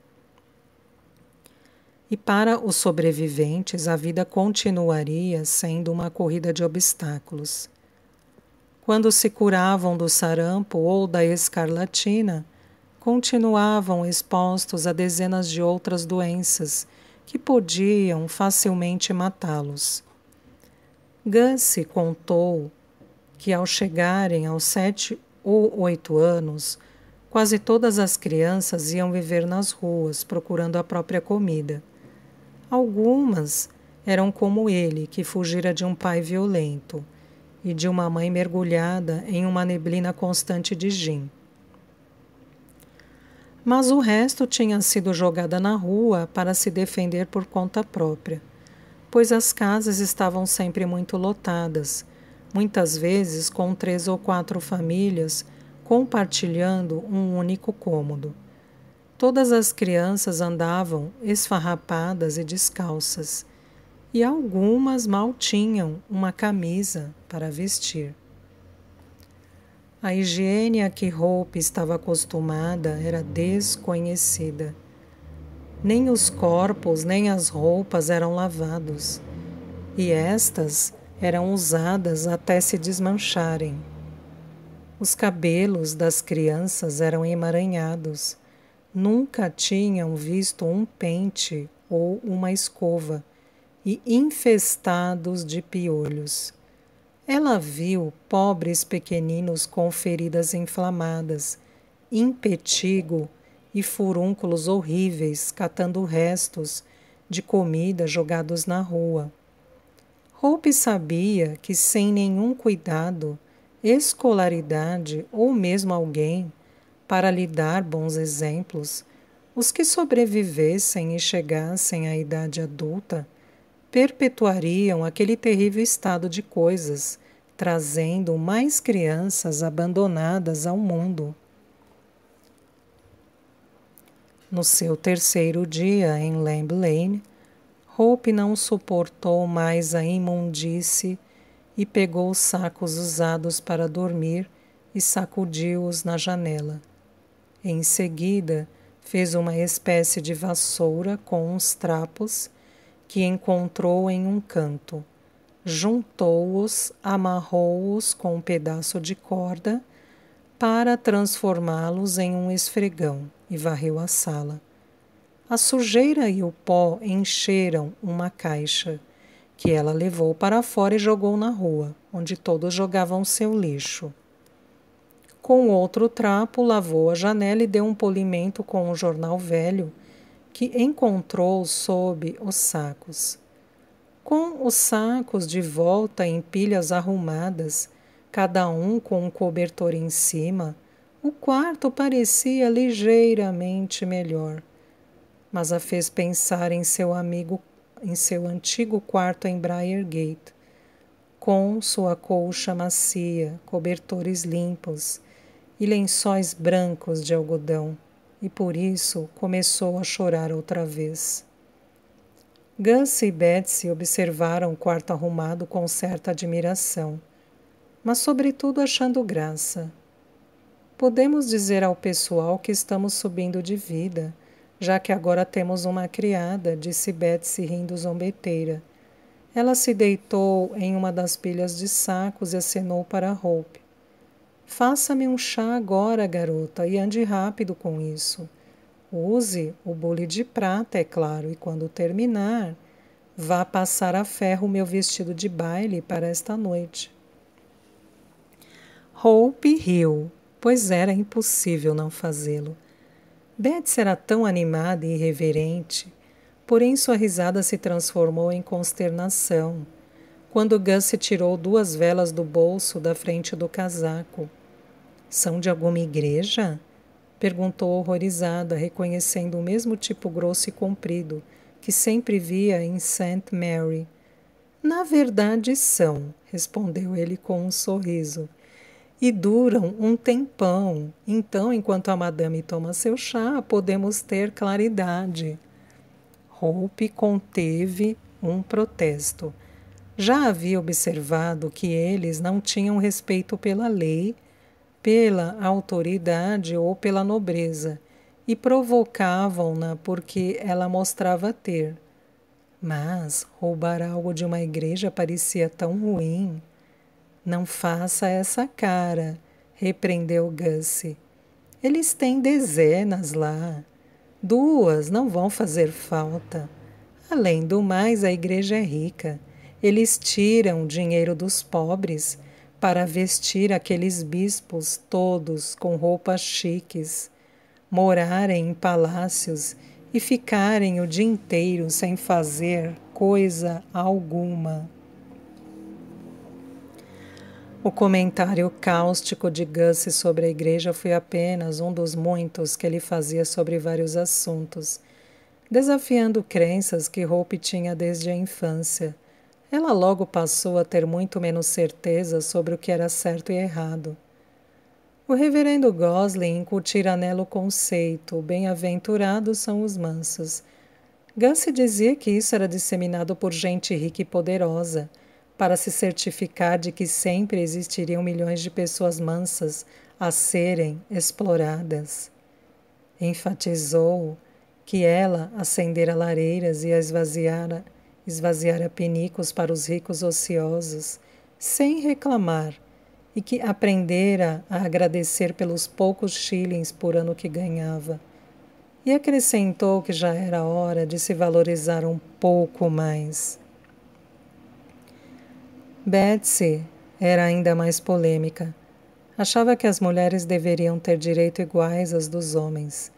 E para os sobreviventes, a vida continuaria sendo uma corrida de obstáculos. Quando se curavam do sarampo ou da escarlatina, continuavam expostos a dezenas de outras doenças que podiam facilmente matá-los. Gussie contou que, ao chegarem aos 7 ou 8 anos, quase todas as crianças iam viver nas ruas, procurando a própria comida. Algumas eram como ele, que fugira de um pai violento e de uma mãe mergulhada em uma neblina constante de gin. Mas o resto tinha sido jogada na rua para se defender por conta própria, pois as casas estavam sempre muito lotadas, muitas vezes com 3 ou 4 famílias compartilhando um único cômodo. Todas as crianças andavam esfarrapadas e descalças, e algumas mal tinham uma camisa para vestir. A higiene a que Hope estava acostumada era desconhecida. Nem os corpos nem as roupas eram lavados, e estas eram usadas até se desmancharem. Os cabelos das crianças eram emaranhados. Nunca tinham visto um pente ou uma escova, e infestados de piolhos. Ela viu pobres pequeninos com feridas inflamadas, impetigo e furúnculos horríveis catando restos de comida jogados na rua. Hope sabia que sem nenhum cuidado, escolaridade ou mesmo alguém para lhe dar bons exemplos, os que sobrevivessem e chegassem à idade adulta perpetuariam aquele terrível estado de coisas, trazendo mais crianças abandonadas ao mundo. No seu 3º dia em Lamb Lane, Hope não suportou mais a imundície e pegou os sacos usados para dormir e sacudiu-os na janela. Em seguida, fez uma espécie de vassoura com uns trapos que encontrou em um canto. Juntou-os, amarrou-os com um pedaço de corda para transformá-los em um esfregão e varreu a sala. A sujeira e o pó encheram uma caixa, que ela levou para fora e jogou na rua, onde todos jogavam seu lixo. Com outro trapo, lavou a janela e deu um polimento com um jornal velho que encontrou sob os sacos. Com os sacos de volta em pilhas arrumadas, cada um com um cobertor em cima, o quarto parecia ligeiramente melhor, mas a fez pensar em seu antigo quarto em Briargate, com sua colcha macia, cobertores limpos e lençóis brancos de algodão, e por isso começou a chorar outra vez. Gussie e Betsy observaram o quarto arrumado com certa admiração, mas sobretudo achando graça. Podemos dizer ao pessoal que estamos subindo de vida, já que agora temos uma criada, disse Betsy rindo zombeteira. Ela se deitou em uma das pilhas de sacos e acenou para Hope. Faça-me um chá agora, garota, e ande rápido com isso. Use o bule de prata, é claro, e quando terminar, vá passar a ferro o meu vestido de baile para esta noite. Hope riu, pois era impossível não fazê-lo. Betsy era tão animada e irreverente, porém sua risada se transformou em consternação quando Gussie tirou 2 velas do bolso da frente do casaco. São de alguma igreja? Perguntou horrorizada, reconhecendo o mesmo tipo grosso e comprido que sempre via em St. Mary. Na verdade são, respondeu ele com um sorriso. E duram um tempão. Então, enquanto a madame toma seu chá, podemos ter claridade. Hope conteve um protesto. Já havia observado que eles não tinham respeito pela lei, pela autoridade ou pela nobreza, e provocavam-na porque ela mostrava ter. Mas roubar algo de uma igreja parecia tão ruim. Não faça essa cara, repreendeu Gussie. Eles têm dezenas lá. 2 não vão fazer falta. Além do mais, a igreja é rica. Eles tiram dinheiro dos pobres para vestir aqueles bispos todos com roupas chiques, morarem em palácios e ficarem o dia inteiro sem fazer coisa alguma. O comentário cáustico de Gussie sobre a igreja foi apenas um dos muitos que ele fazia sobre vários assuntos, desafiando crenças que Hope tinha desde a infância. Ela logo passou a ter muito menos certeza sobre o que era certo e errado. O reverendo Gosling incutira nela o conceito: bem-aventurados são os mansos. Gussie dizia que isso era disseminado por gente rica e poderosa, para se certificar de que sempre existiriam milhões de pessoas mansas a serem exploradas. Enfatizou que ela acendera lareiras e esvaziara pinicos para os ricos ociosos, sem reclamar, e que aprendera a agradecer pelos poucos shillings por ano que ganhava. E acrescentou que já era hora de se valorizar um pouco mais. Betsy era ainda mais polêmica. Achava que as mulheres deveriam ter direitos iguais aos dos homens.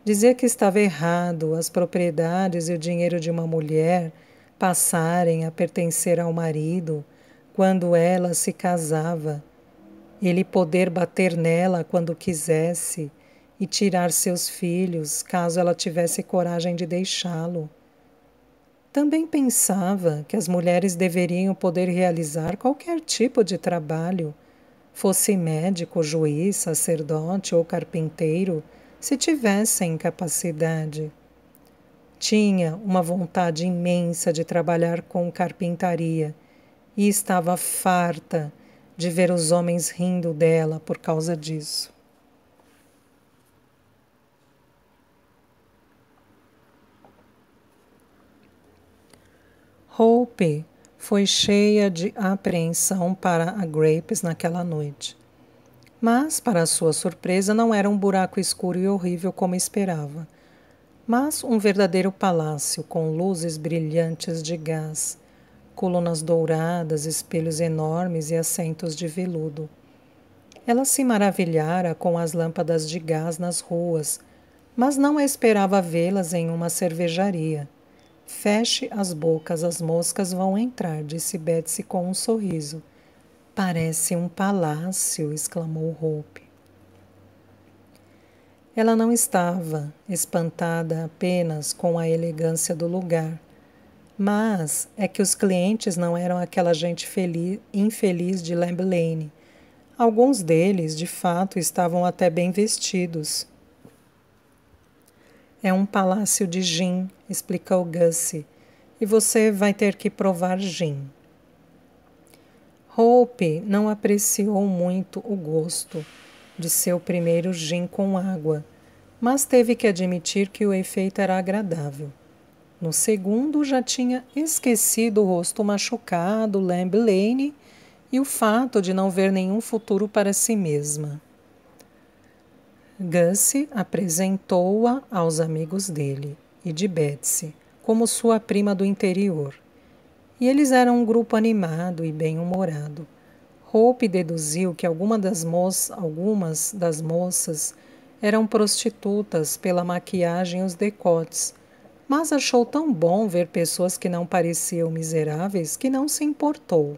Dizia que estava errado as propriedades e o dinheiro de uma mulher passarem a pertencer ao marido quando ela se casava, ele poder bater nela quando quisesse e tirar seus filhos caso ela tivesse coragem de deixá-lo. Também pensava que as mulheres deveriam poder realizar qualquer tipo de trabalho, fosse médico, juiz, sacerdote ou carpinteiro, se tivessem capacidade. Tinha uma vontade imensa de trabalhar com carpintaria e estava farta de ver os homens rindo dela por causa disso. Hope foi cheia de apreensão para a Grapes naquela noite. Mas, para sua surpresa, não era um buraco escuro e horrível como esperava, mas um verdadeiro palácio com luzes brilhantes de gás, colunas douradas, espelhos enormes e assentos de veludo. Ela se maravilhara com as lâmpadas de gás nas ruas, mas não esperava vê-las em uma cervejaria. Feche as bocas, as moscas vão entrar, disse Betsy com um sorriso. Parece um palácio, exclamou Hope. Ela não estava espantada apenas com a elegância do lugar, mas é que os clientes não eram aquela gente infeliz de Lamb Lane. Alguns deles, de fato, estavam até bem vestidos. É um palácio de gin, explicou Gussie, e você vai ter que provar gin. Hope não apreciou muito o gosto de seu primeiro gin com água, mas teve que admitir que o efeito era agradável. No segundo, já tinha esquecido o rosto machucado, Lamb Lane e o fato de não ver nenhum futuro para si mesma. Gussie apresentou-a aos amigos dele e de Betsy como sua prima do interior. E eles eram um grupo animado e bem-humorado. Hope deduziu que algumas das moças eram prostitutas pela maquiagem e os decotes, mas achou tão bom ver pessoas que não pareciam miseráveis que não se importou.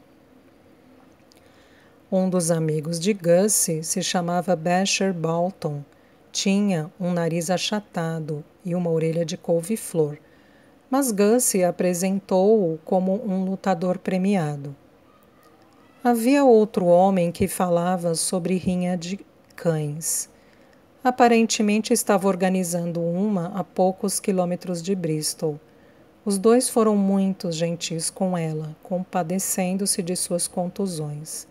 Um dos amigos de Gussie se chamava Basher Bolton. Tinha um nariz achatado e uma orelha de couve-flor, mas Gussie apresentou-o como um lutador premiado. Havia outro homem que falava sobre rinha de cães. Aparentemente estava organizando uma a poucos quilômetros de Bristol. Os dois foram muito gentis com ela, compadecendo-se de suas contusões.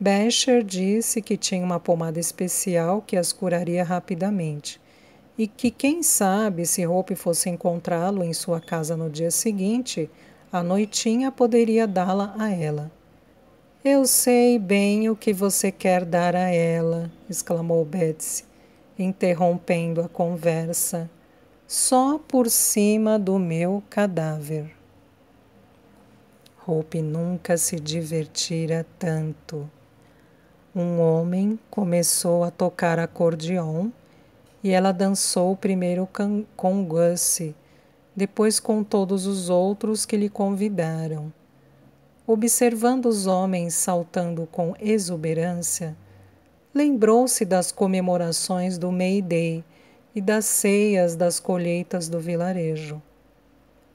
Basher disse que tinha uma pomada especial que as curaria rapidamente e que, quem sabe, se Hope fosse encontrá-lo em sua casa no dia seguinte, à noitinha poderia dá-la a ela. Eu sei bem o que você quer dar a ela, exclamou Betsy, interrompendo a conversa. Só por cima do meu cadáver. Hope nunca se divertira tanto. Um homem começou a tocar acordeon e ela dançou primeiro com Gussie, depois com todos os outros que lhe convidaram. Observando os homens saltando com exuberância, lembrou-se das comemorações do May Day e das ceias das colheitas do vilarejo.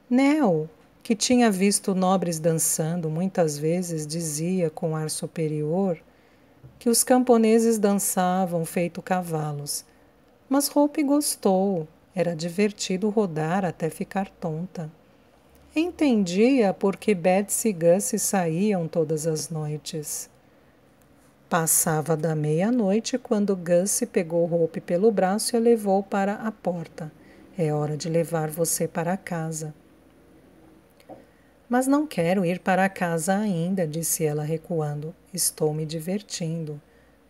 Nell, que tinha visto nobres dançando muitas vezes, dizia com ar superior que os camponeses dançavam feito cavalos, mas Hope gostou, era divertido rodar até ficar tonta. Entendia por que Betsy e Gussie saíam todas as noites. Passava da meia-noite quando Gussie pegou Hope pelo braço e a levou para a porta. É hora de levar você para casa. Mas não quero ir para casa ainda, disse ela recuando. Estou me divertindo.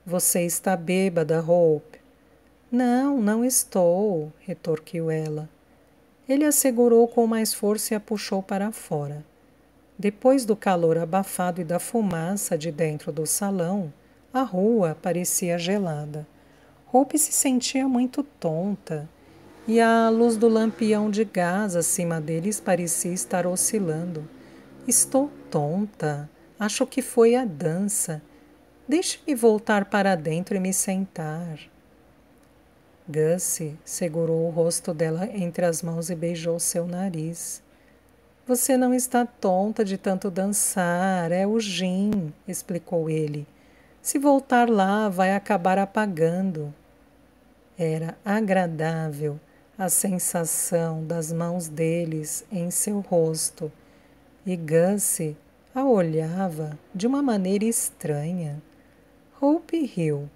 Você está bêbada, Hope. Não, não estou, retorquiu ela. Ele a segurou com mais força e a puxou para fora. Depois do calor abafado e da fumaça de dentro do salão, a rua parecia gelada. Hope se sentia muito tonta e a luz do lampião de gás acima deles parecia estar oscilando. Estou tonta. Acho que foi a dança. Deixe-me voltar para dentro e me sentar. Gussie segurou o rosto dela entre as mãos e beijou seu nariz. Você não está tonta de tanto dançar, é o gin, explicou ele. Se voltar lá, vai acabar apagando. Era agradável a sensação das mãos deles em seu rosto, e Gussie a olhava de uma maneira estranha. Hope riu.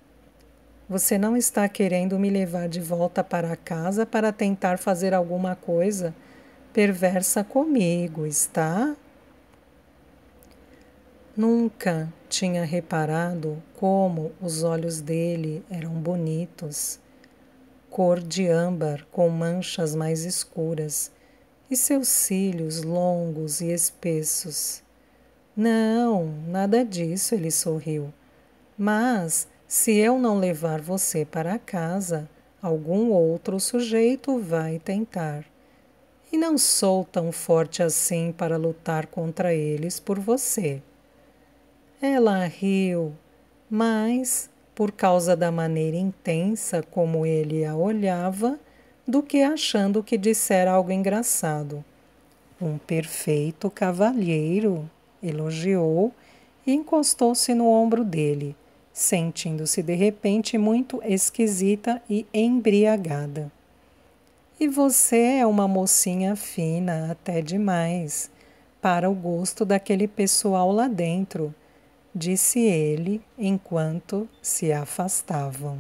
Você não está querendo me levar de volta para casa para tentar fazer alguma coisa perversa comigo, está? Nunca tinha reparado como os olhos dele eram bonitos, cor de âmbar com manchas mais escuras, e seus cílios longos e espessos. Não, nada disso, ele sorriu. Mas, se eu não levar você para casa, algum outro sujeito vai tentar. E não sou tão forte assim para lutar contra eles por você. Ela riu, mas, por causa da maneira intensa como ele a olhava, do que achando que dissera algo engraçado. Um perfeito cavalheiro, elogiou e encostou-se no ombro dele, sentindo-se de repente muito esquisita e embriagada. E você é uma mocinha fina, até demais, para o gosto daquele pessoal lá dentro, disse ele enquanto se afastavam.